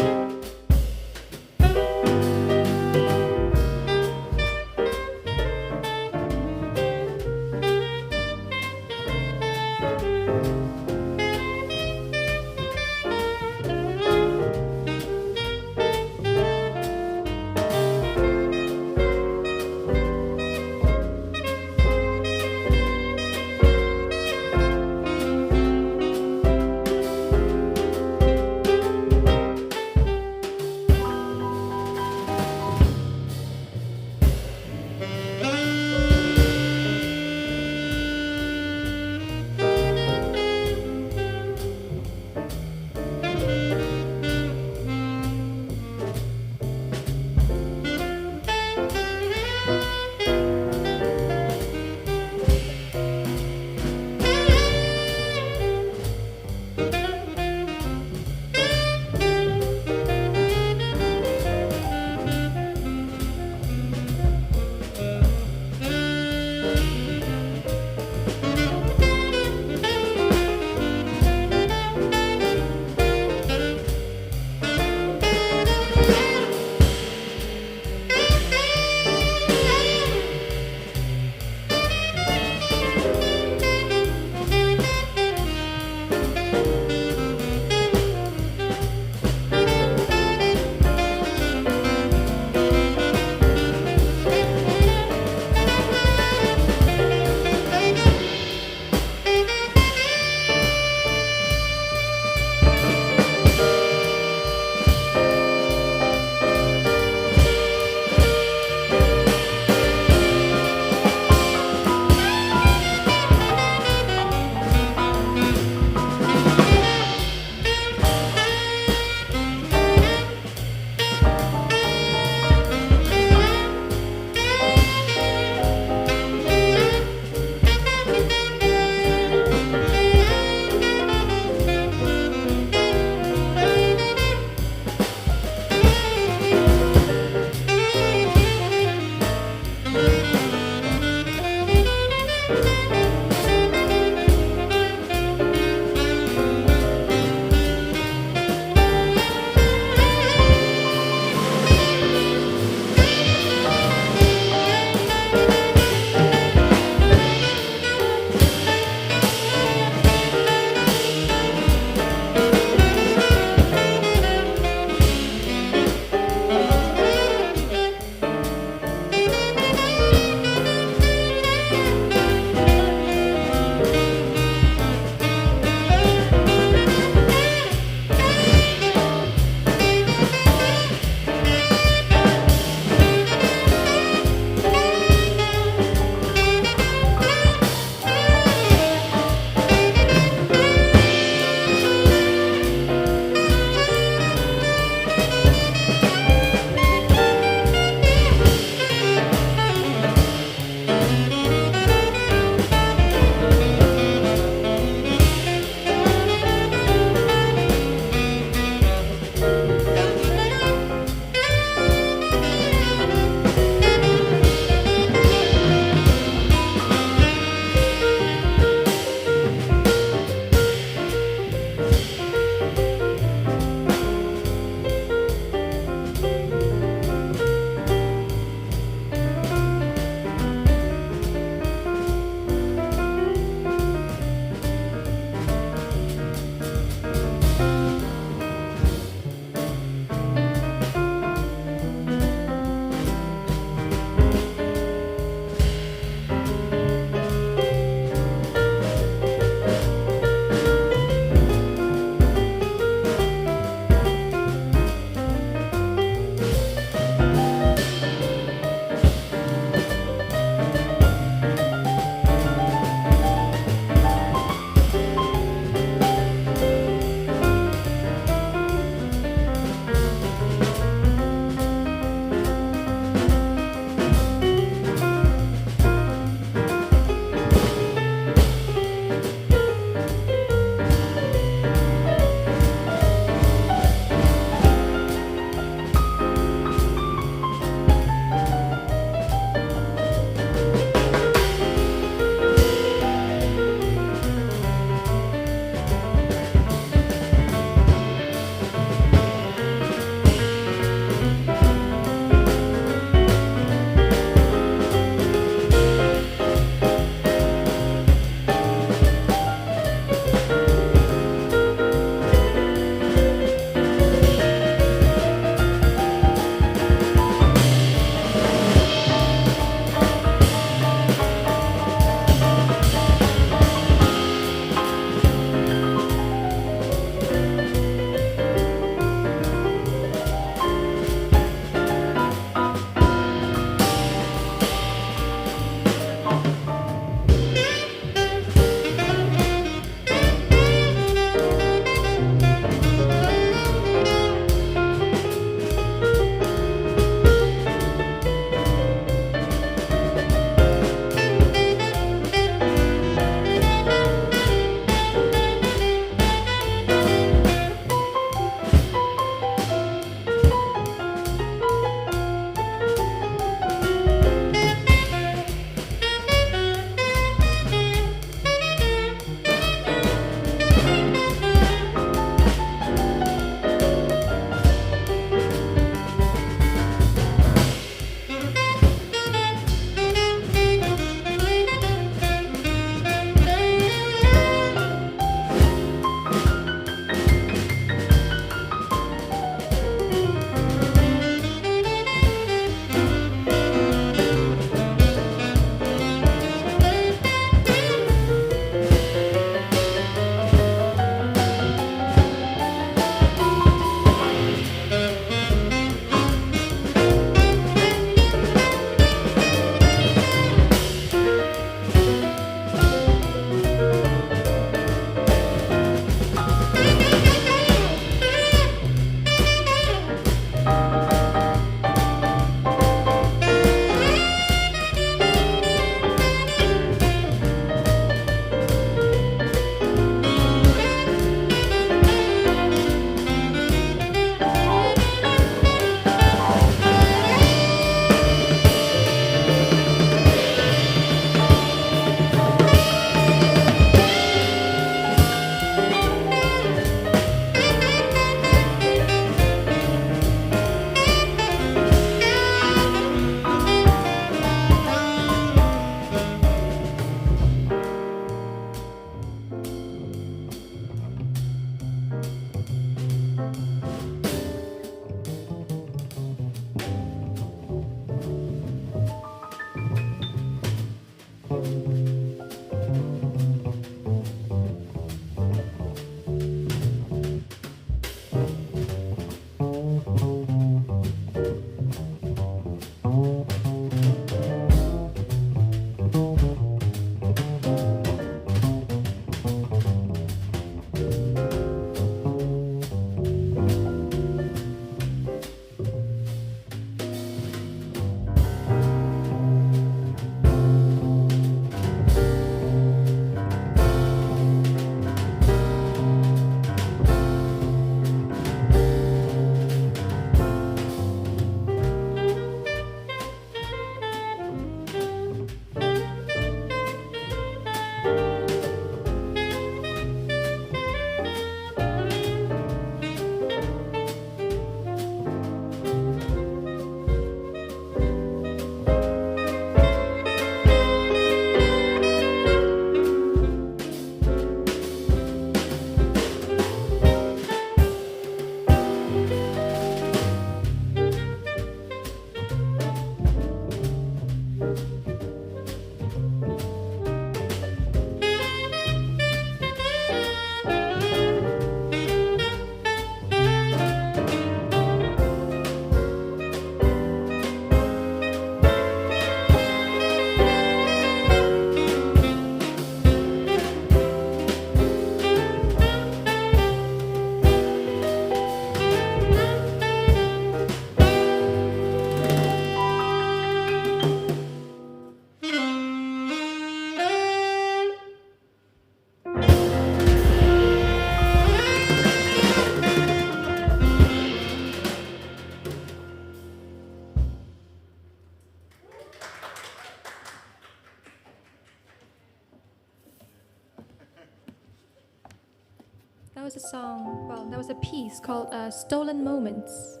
was a song, well, that was a piece called Stolen Moments.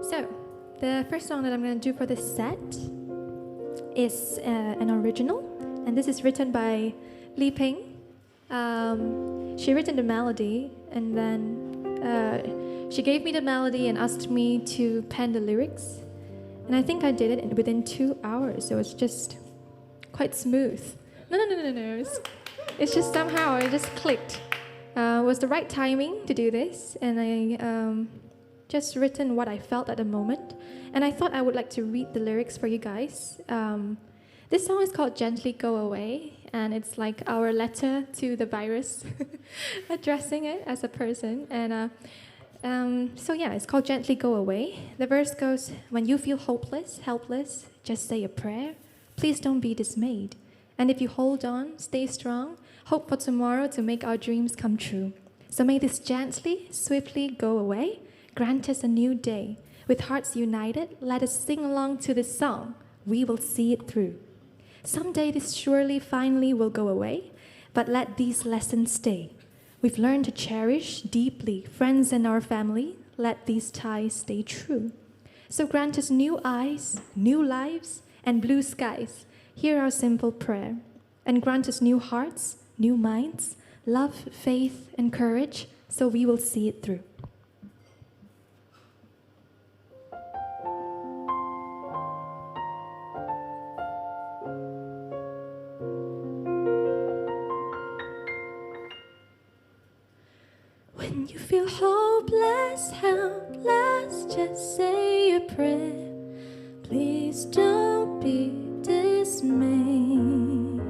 So, the first song that I'm going to do for this set is an original, and this is written by Li Ping. She written the melody, and then she gave me the melody and asked me to pen the lyrics. And I think I did it within 2 hours, so it's just quite smooth. No. It's just somehow it just clicked. It was the right timing to do this, and I just written what I felt at the moment. And I thought I would like to read the lyrics for you guys. This song is called Gently Go Away, and it's like our letter to the virus, addressing it as a person. And so yeah, it's called Gently Go Away. The verse goes, when you feel hopeless, helpless, just say a prayer. Please don't be dismayed. And if you hold on, stay strong, hope for tomorrow to make our dreams come true. So may this gently, swiftly go away. Grant us a new day. With hearts united, let us sing along to this song. We will see it through. Someday this surely, finally will go away, but let these lessons stay. We've learned to cherish deeply friends and our family. Let these ties stay true. So grant us new eyes, new lives, and blue skies. Hear our simple prayer. And grant us new hearts, new minds, love, faith, and courage, so we will see it through. When you feel hopeless, helpless, just say a prayer. Please don't be dismayed.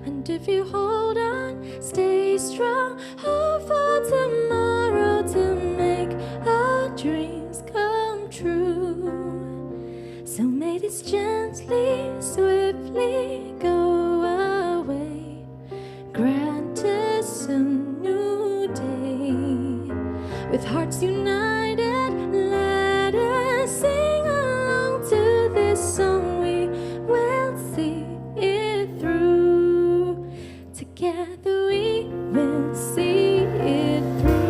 And if you hold on, stay strong, hope for tomorrow to make our dreams come true. So may this gently, swiftly go away. Grant us a new day. With hearts united, let us sing along to this song. We will see it through. Together we will see it through.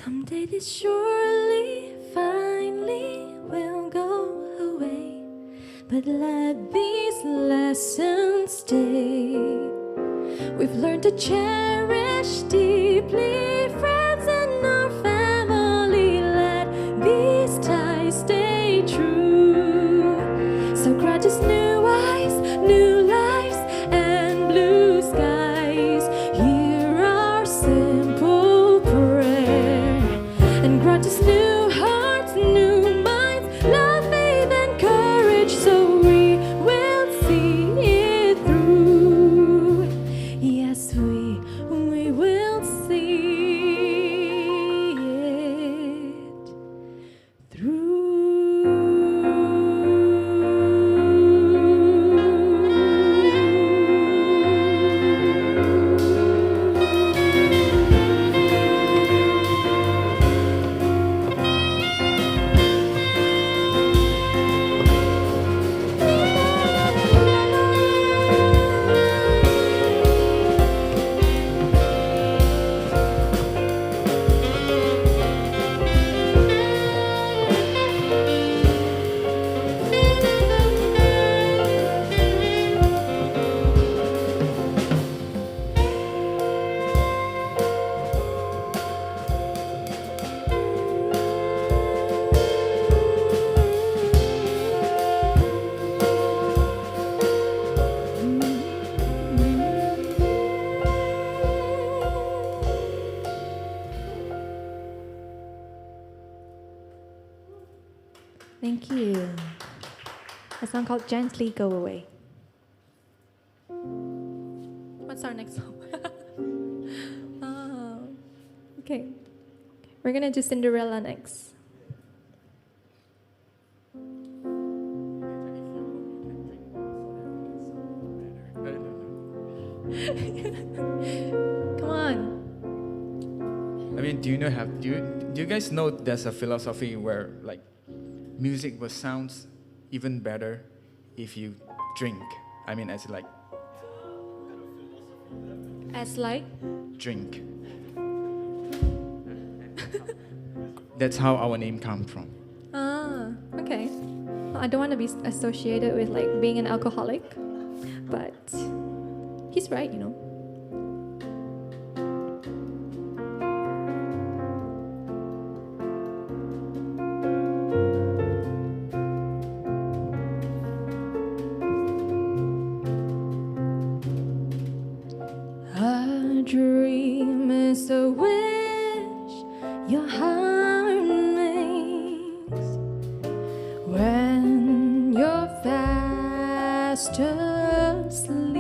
Someday this surely, finally will go away, but let these lessons stay. We've learned to cherish deeply friends and our family. Let these ties stay true. So grant us new eyes, new lives, and blue skies. Hear our simple prayer, and grant us new hearts, new minds, love, faith, and courage, so we will see it through. Yes, we will see it through. Thank you. A song called Gently Go Away. What's our next song? Okay. We're gonna do Cinderella next. Come on. I mean, do you guys know there's a philosophy where like music will sound even better if you drink? I mean, as like drink. That's how our name comes from. Ah, okay. Well, I don't want to be associated with like being an alcoholic, but he's right, you know. A dream is a wish your heart makes when you're fast asleep.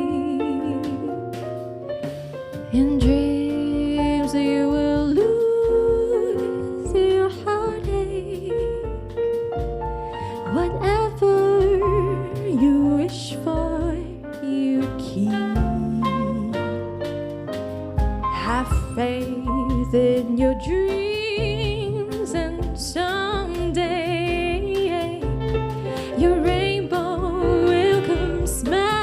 In dreams you will lose your heartache. Whatever you wish for, you keep. Have faith in your dreams, and someday your rainbow will come smiling.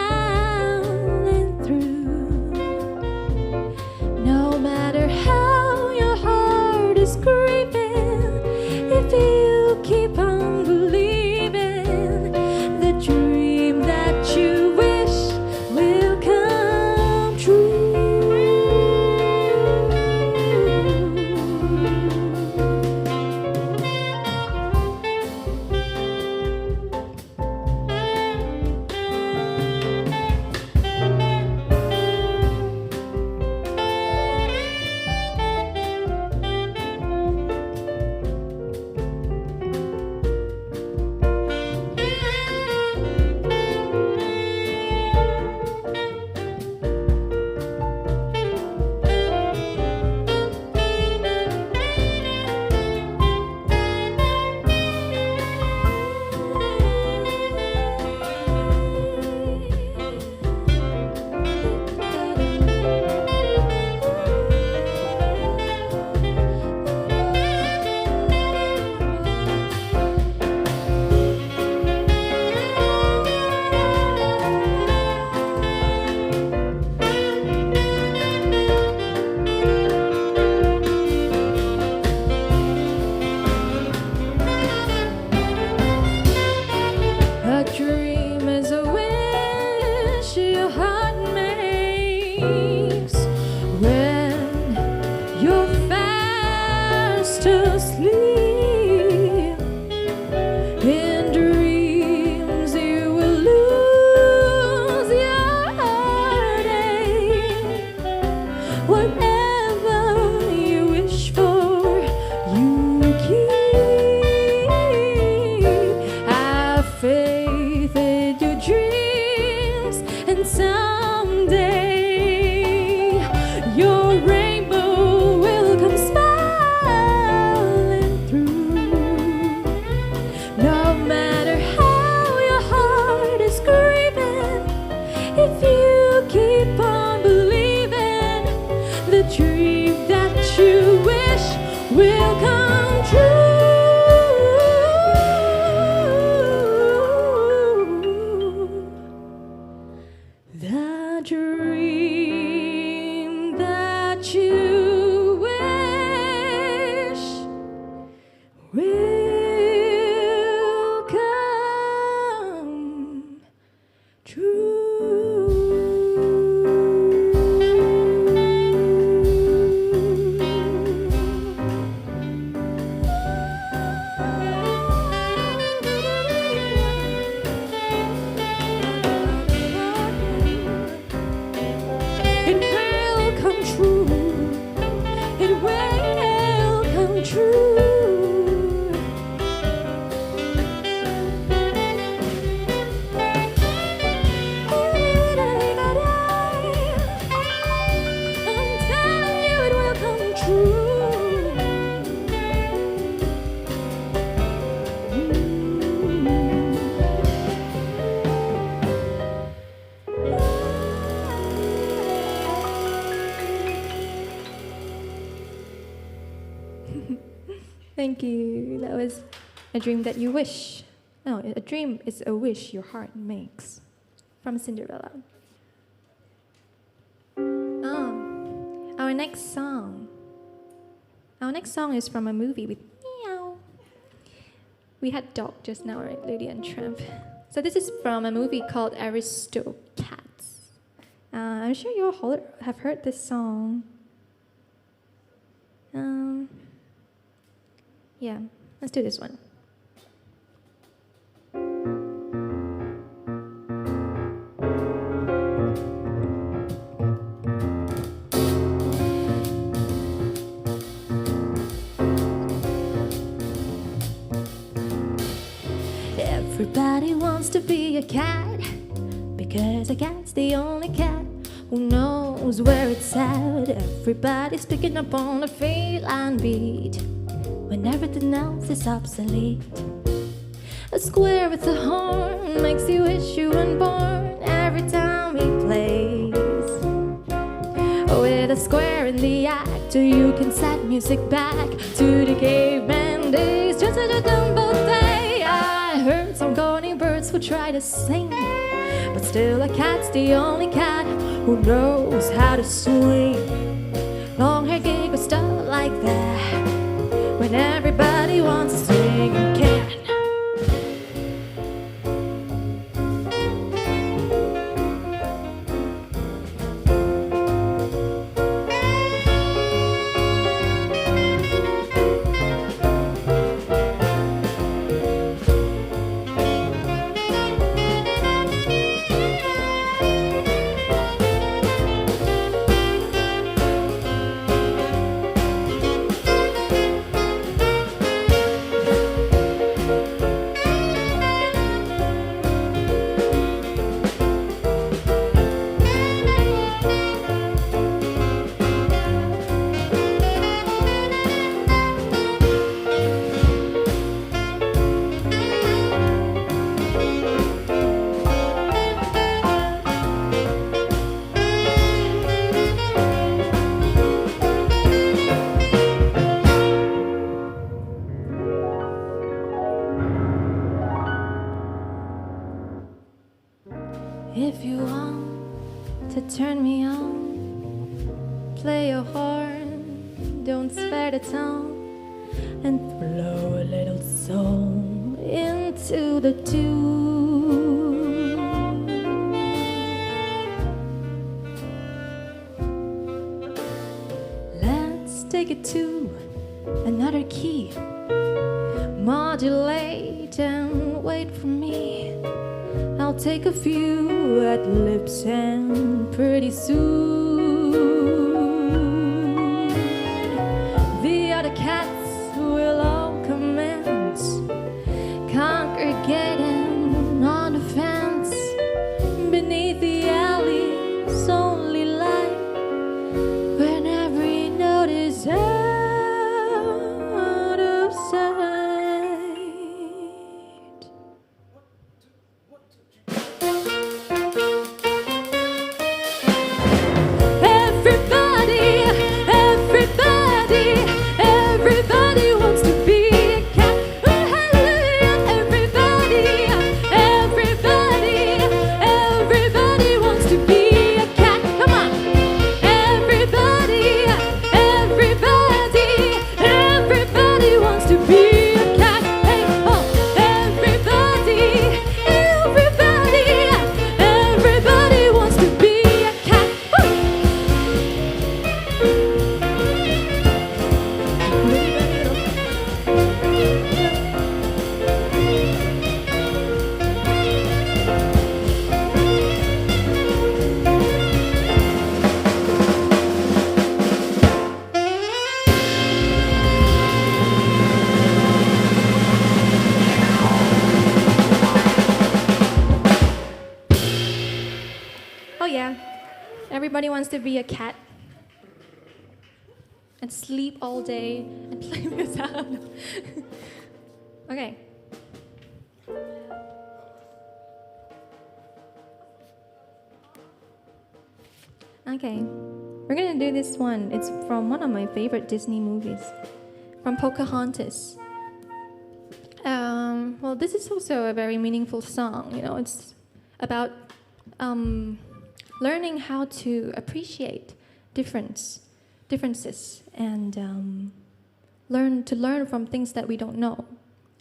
Thank you. That was A Dream That You Wish. No, a dream is a wish your heart makes. From Cinderella. Our next song. Our next song is from a movie with meow. We had dog just now, right? Lady and Tramp. So this is from a movie called Aristocats. I'm sure you all have heard this song. Yeah, let's do this one. Everybody wants to be a cat, because a cat's the only cat who knows where it's at. Everybody's picking up on the feline beat when everything else is obsolete. A square with a horn makes you wish you weren't born every time he plays. With a square in the act, you can set music back to the caveman days. Just such a dumbo day. I heard some corny birds who try to sing, but still a cat's the only cat who knows how to swing. Long hair gig or stuff like that, when everybody wants to sing and can. If you want to turn me on, play your horn, don't spare the tone, and blow a little soul into the tune. Let's take it to another key, modulate and wait for me. I'll take a few ad libs and pretty soon the other cats will all commence congregating on the fence beneath the alley's only light, when every note is out of sight. Everybody wants to be a cat and sleep all day and play this out. Okay. Okay. We're gonna do this one. It's from one of my favorite Disney movies, from Pocahontas. Well, this is also a very meaningful song. You know, it's about learning how to appreciate differences and learn from things that we don't know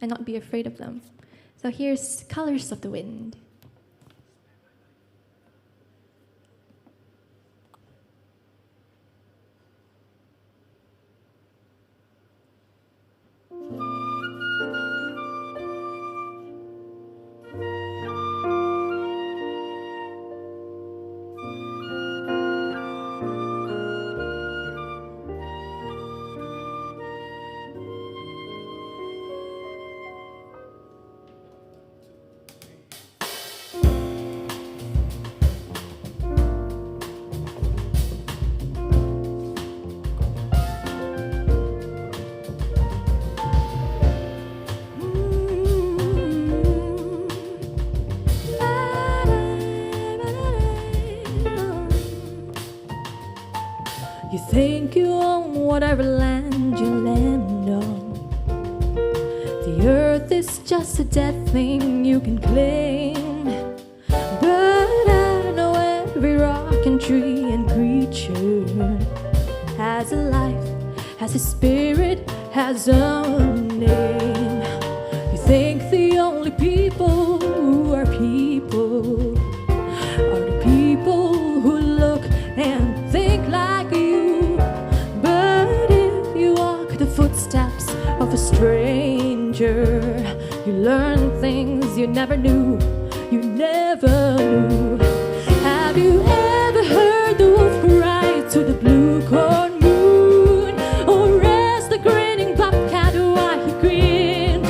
and not be afraid of them. So here's Colors of the Wind. You think you own whatever land you land on. The earth is just a dead thing you can claim. But I know every rock and tree and creature has a life, has a spirit, has a name. You think the only people who are people are the people who look and think like you. But if you walk the footsteps of a stranger, you learn things you never knew, you never knew. Have you ever heard the wolf cry to the blue corn moon? Or ask the grinning bobcat why he grinned?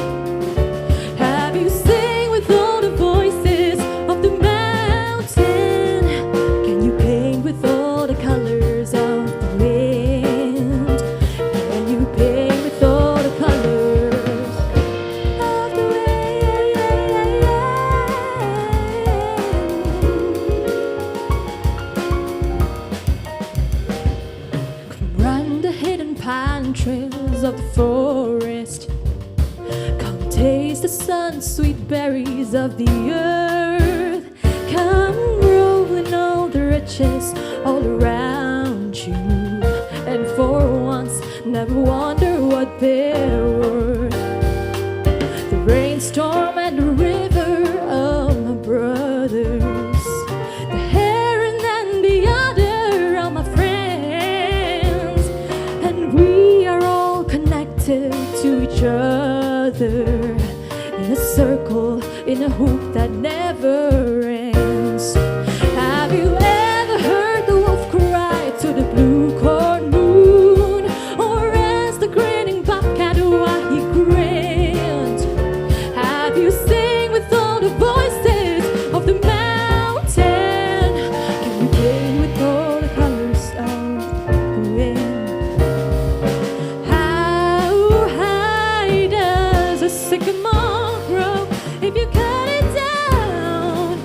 Have you sing with all the voices of the mountain? Can you paint with all the colors of the wind? Can you paint with all the colors of the wind? Come run the hidden pine trails of the forest. Come taste the sun-sweet berries of the earth. Come rolling all the riches all around you. And for once, never wonder what they're worth. The rainstorm and the river of my brothers, the heron and the other are my friends. And we are all connected to each other in a circle, in a hoop that never ends. Have you ever heard the wolf cry to the blue corn moon? Or ask the grinning bobcat why he grinned? Have you sing with all the voices of the mountain? Can you paint with all the colors of the wind? How high does a sycamore grow? If you cut it down,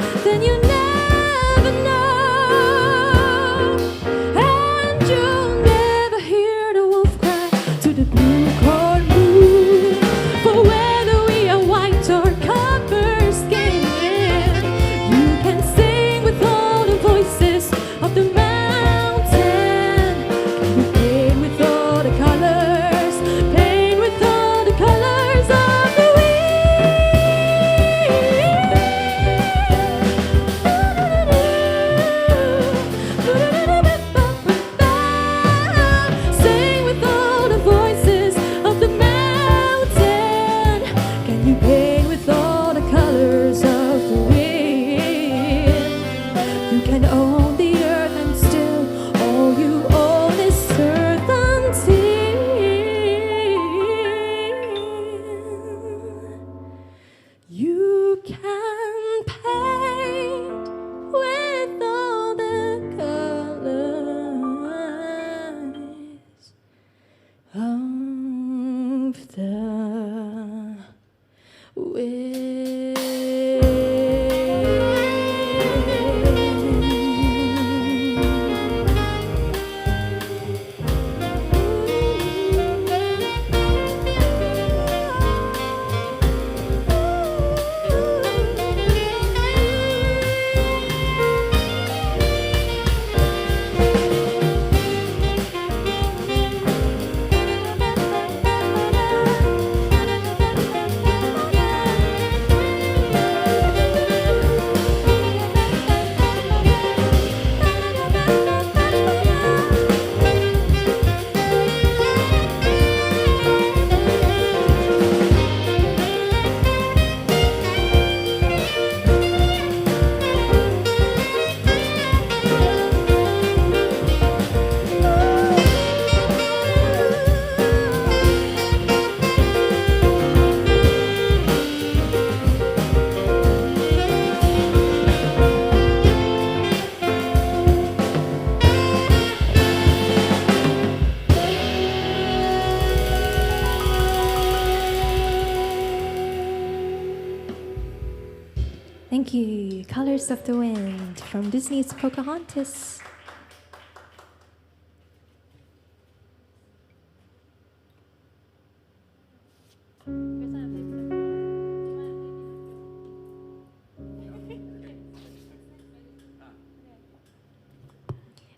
Thank you. Colors of the Wind from Disney's Pocahontas.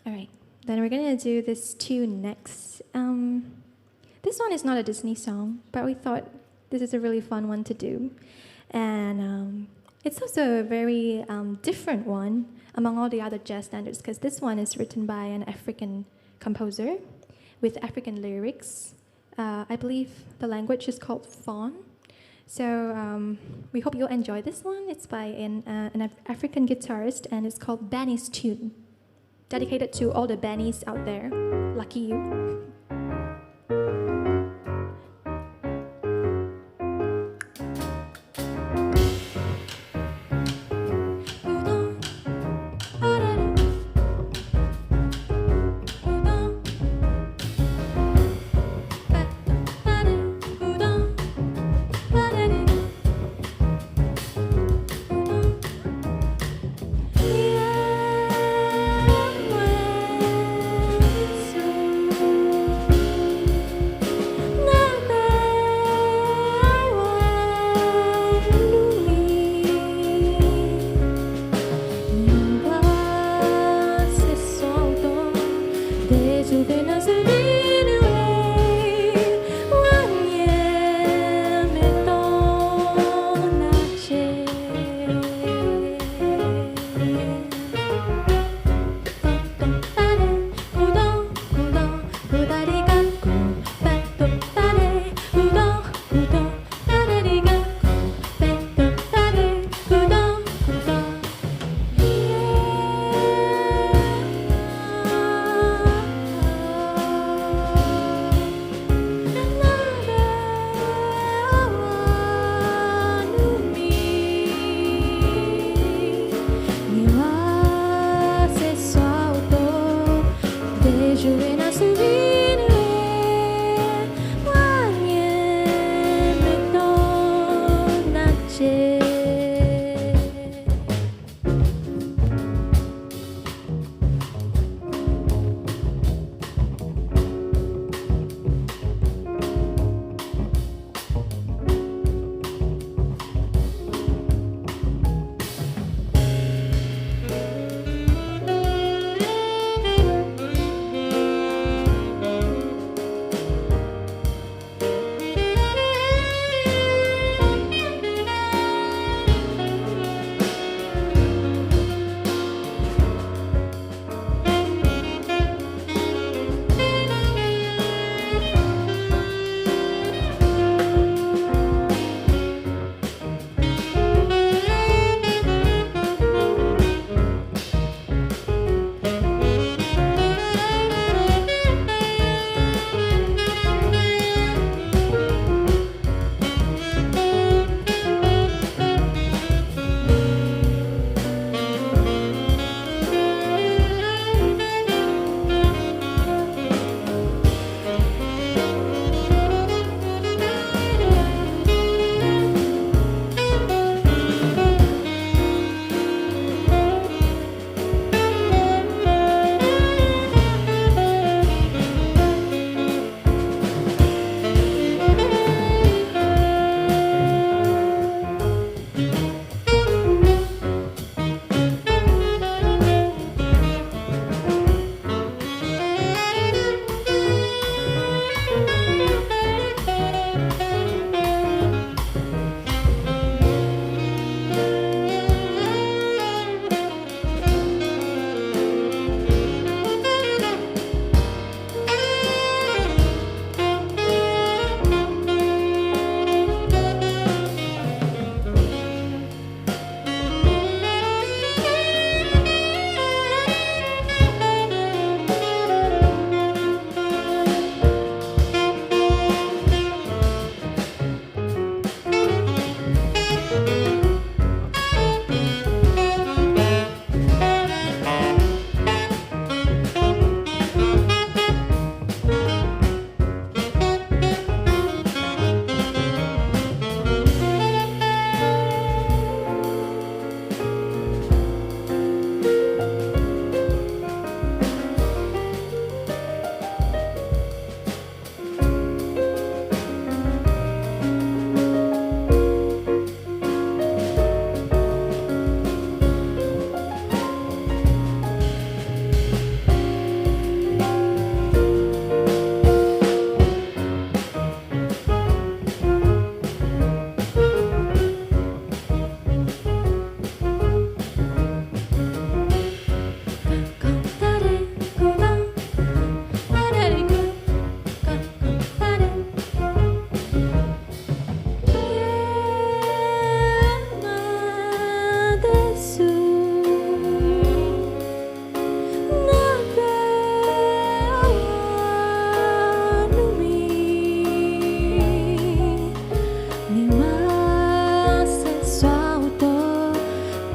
All right, then we're gonna do this tune next. This one is not a Disney song, but we thought this is a really fun one to do. And it's also a very different one among all the other jazz standards, because this one is written by an African composer with African lyrics. I believe the language is called Fawn. So we hope you'll enjoy this one. It's by an African guitarist, and it's called Benny's Tune. Dedicated to all the Bennies out there. Lucky you.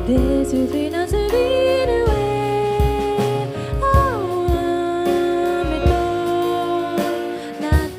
This will be not to be the way. Oh, me don't not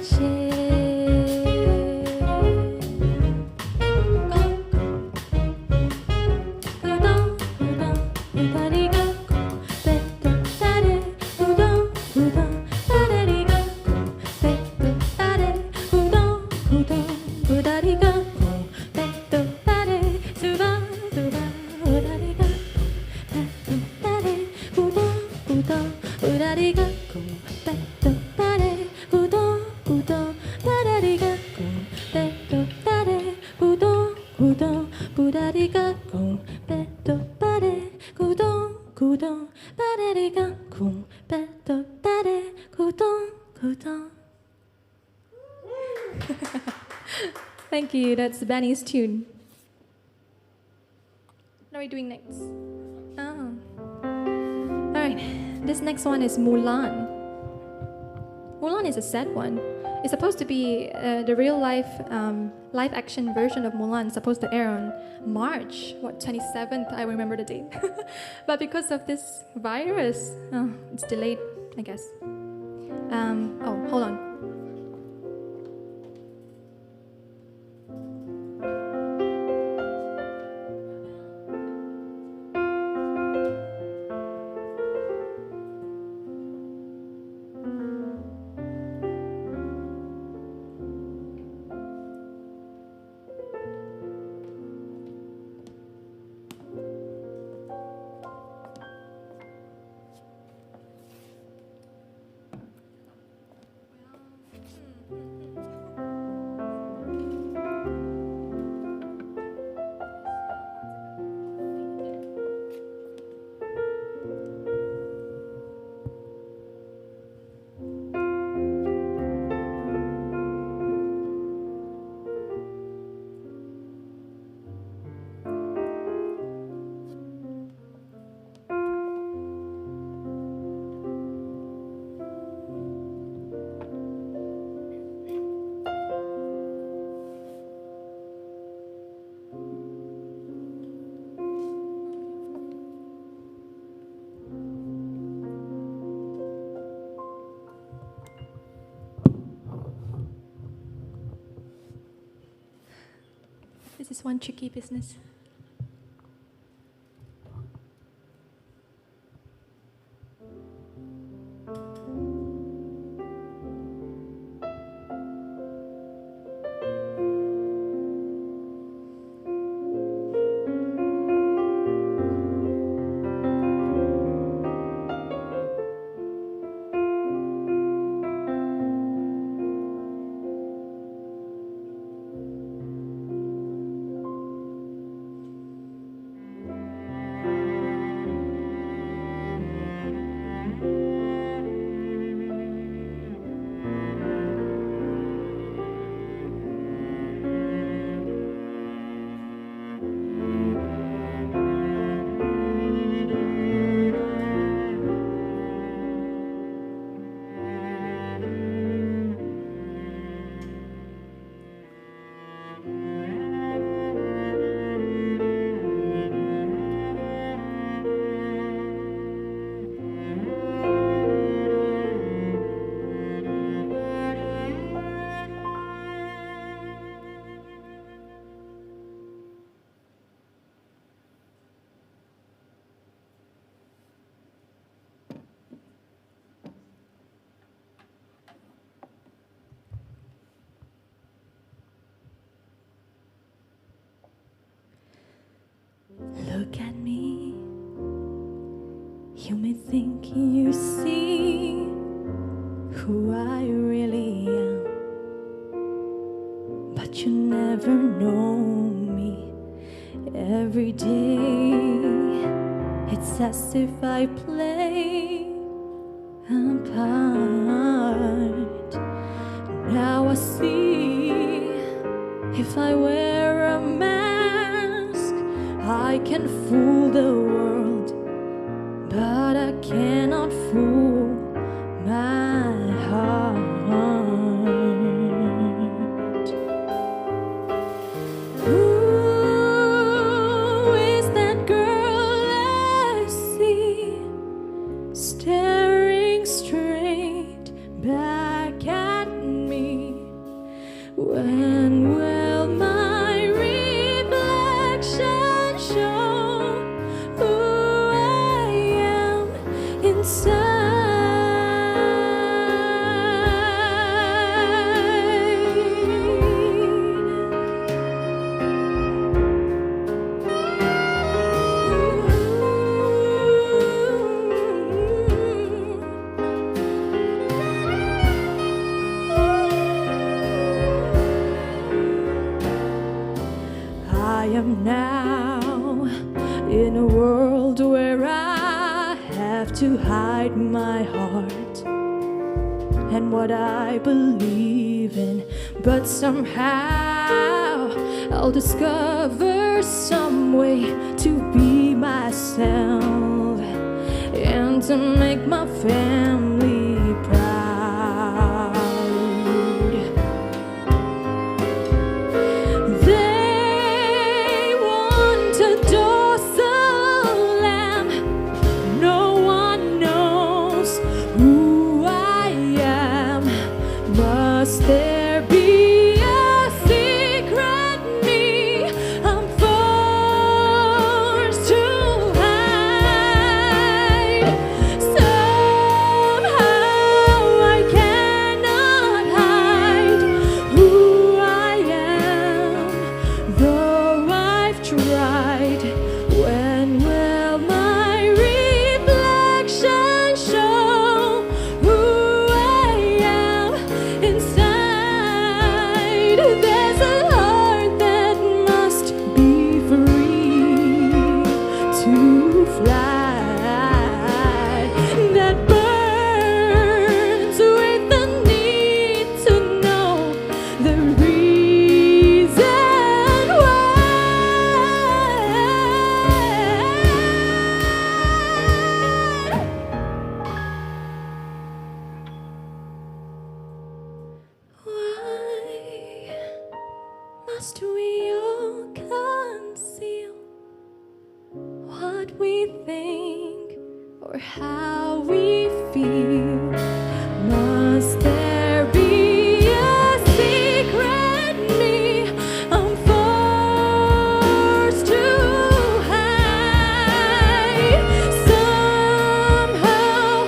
Thank you, that's Benny's tune. What are we doing next? Oh. Alright, this next one is Mulan. Mulan is a sad one. It's supposed to be the real life live action version of Mulan, supposed to air on March 27th, I remember the date. But because of this virus, it's delayed, I guess. Oh, hold on. This is one tricky business. Look at me. You may think you see who I really am, but you never know me. Every day it's as if I play a part. Now I see, if I wear a mask, I can fool the world, but I cannot fool my heart. Who is that girl in a world where I have to hide my heart and what I believe in, but somehow I'll discover some way to be myself and to make my family proud. They want a docile lamb. No one knows who I am. Must there be a secret me I'm forced to hide? Somehow I cannot hide who I am, though I've tried. When will my reflection show who I am inside? There's a heart that must be free to fly, that burns with the need to know the reason why. Why must we all conceal what we think or how we feel? Must there be a secret me I'm forced to hide? Somehow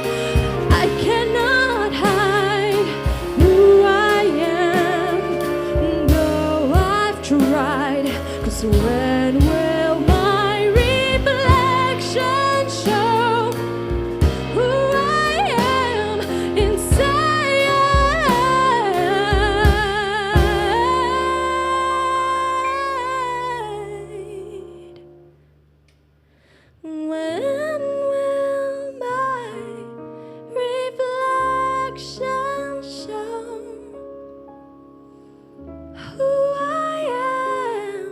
I cannot hide who I am, though I've tried. 'Cause when will my reflection show who I am inside? When will my reflection show who I am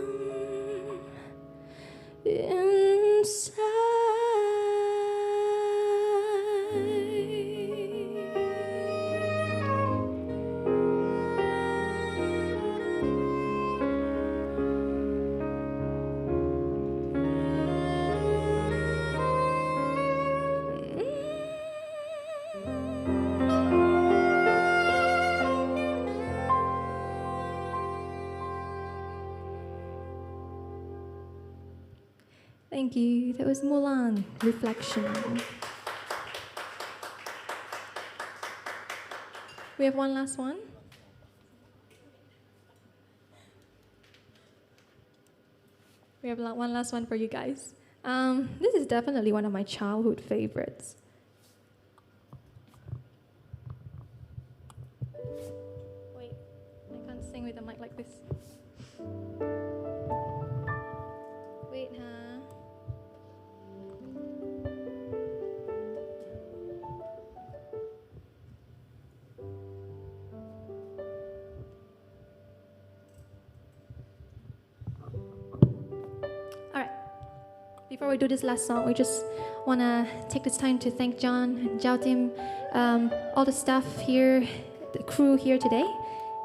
Thank you. That was Mulan, Reflection. We have one last one. We have one last one for you guys. This is definitely one of my childhood favorites. Wait, I can't sing with a mic like this. Wait, huh? Before we do this last song, we just want to take this time to thank John and Giao Tim, all the staff here, the crew here today.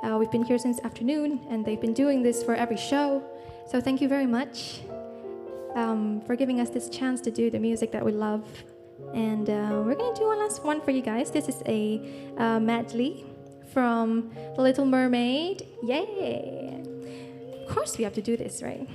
We've been here since afternoon, and they've been doing this for every show. So thank you very much for giving us this chance to do the music that we love. And we're going to do one last one for you guys. This is a medley from The Little Mermaid. Yay! Of course we have to do this, right?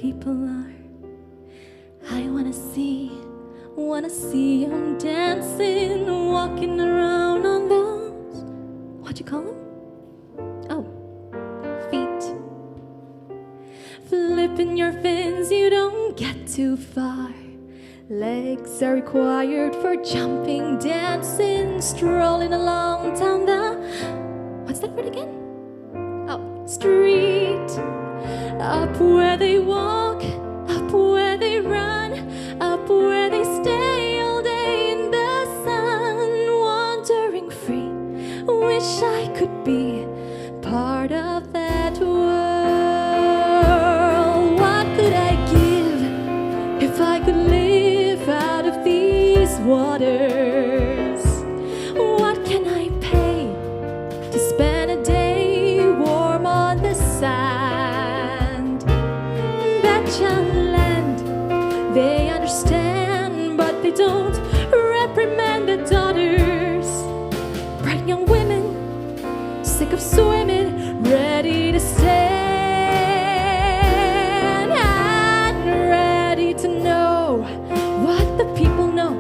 people are. I wanna see them dancing, walking around on those, what you call them? Oh, feet. Flipping your fins, you don't get too far. Legs are required for jumping, dancing, strolling along down the, what's that word again? Oh, street. Up where they walk, up where they run, up where they stay all day in the sun, wandering free. Wish I could be part of that world. What could I give if I could live out of these waters? What can I pay to spend a day warm on the sand? Betcha land, they understand, but they don't reprimand their daughters. Bright young women, sick of swimming, ready to stand and ready to know what the people know.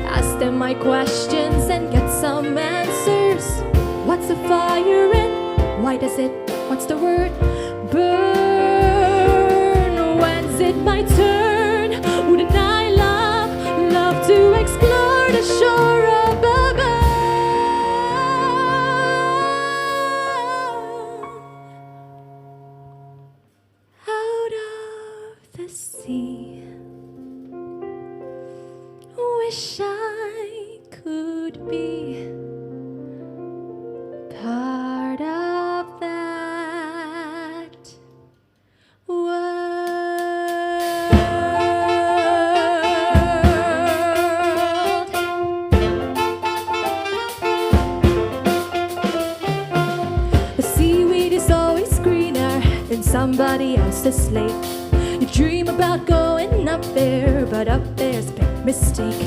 Ask them my questions and get some answers. What's a fire and why does it, what's the word, burn? When's it my turn? Wouldn't I love to explore the shore above? Out of the sea, wish I could be part of that world. The seaweed is always greener in somebody else's lake. You dream about going up there, but up there's a big mistake.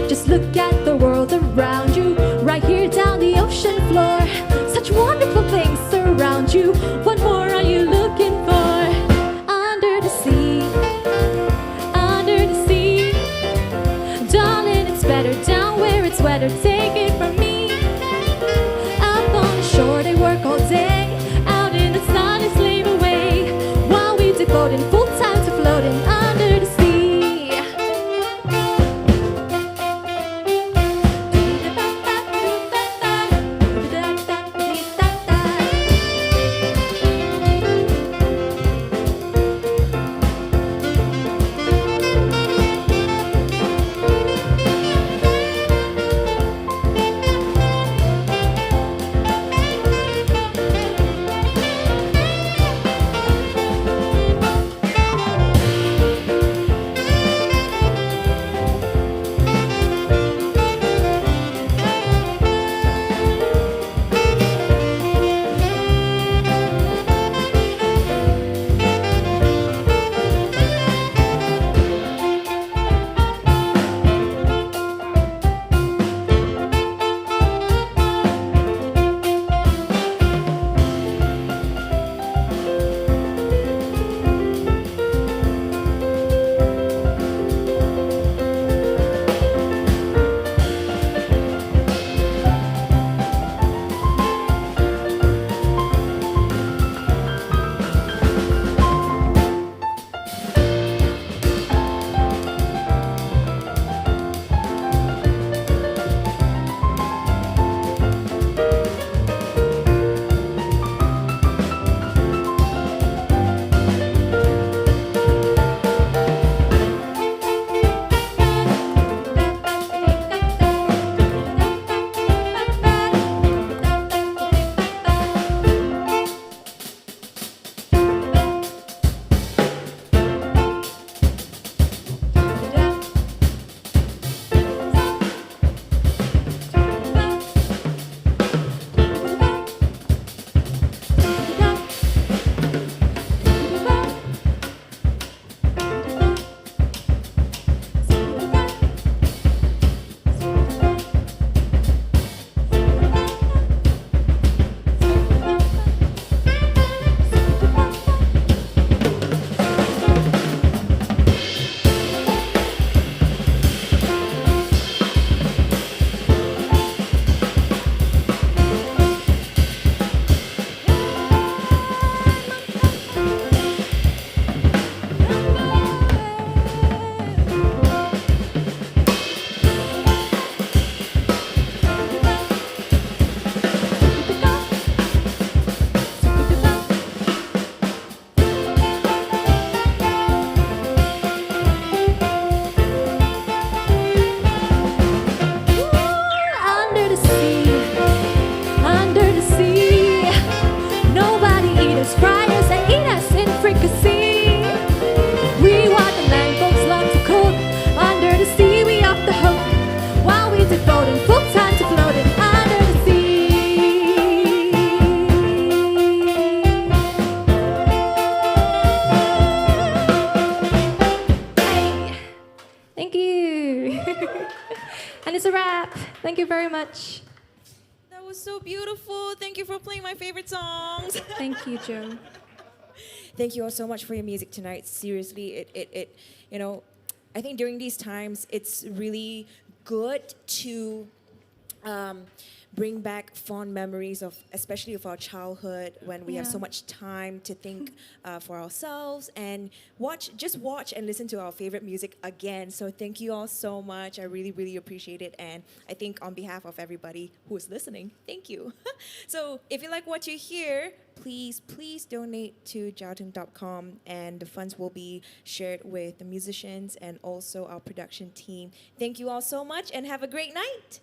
Just look at the world around you, right here down the ocean floor. Such wonderful things surround you. What more are you looking for? Under the sea, under the sea. Darling, it's better down where it's wetter. Take it from me. Up on the shore they work all day, out in the sun they slave away, while we devote in full time to floating under the sea. And it's a wrap. Thank you very much. That was so beautiful. Thank you for playing my favorite songs. Thank you, Joe. Thank you all so much for your music tonight. Seriously, you know, I think during these times, it's really good to bring back fond memories of, especially of our childhood, when we have so much time to think for ourselves and just watch and listen to our favorite music again. So thank you all so much. I really, really appreciate it. And I think on behalf of everybody who is listening, thank you. So if you like what you hear, please donate to jiaotong.com, and the funds will be shared with the musicians and also our production team. Thank you all so much and have a great night.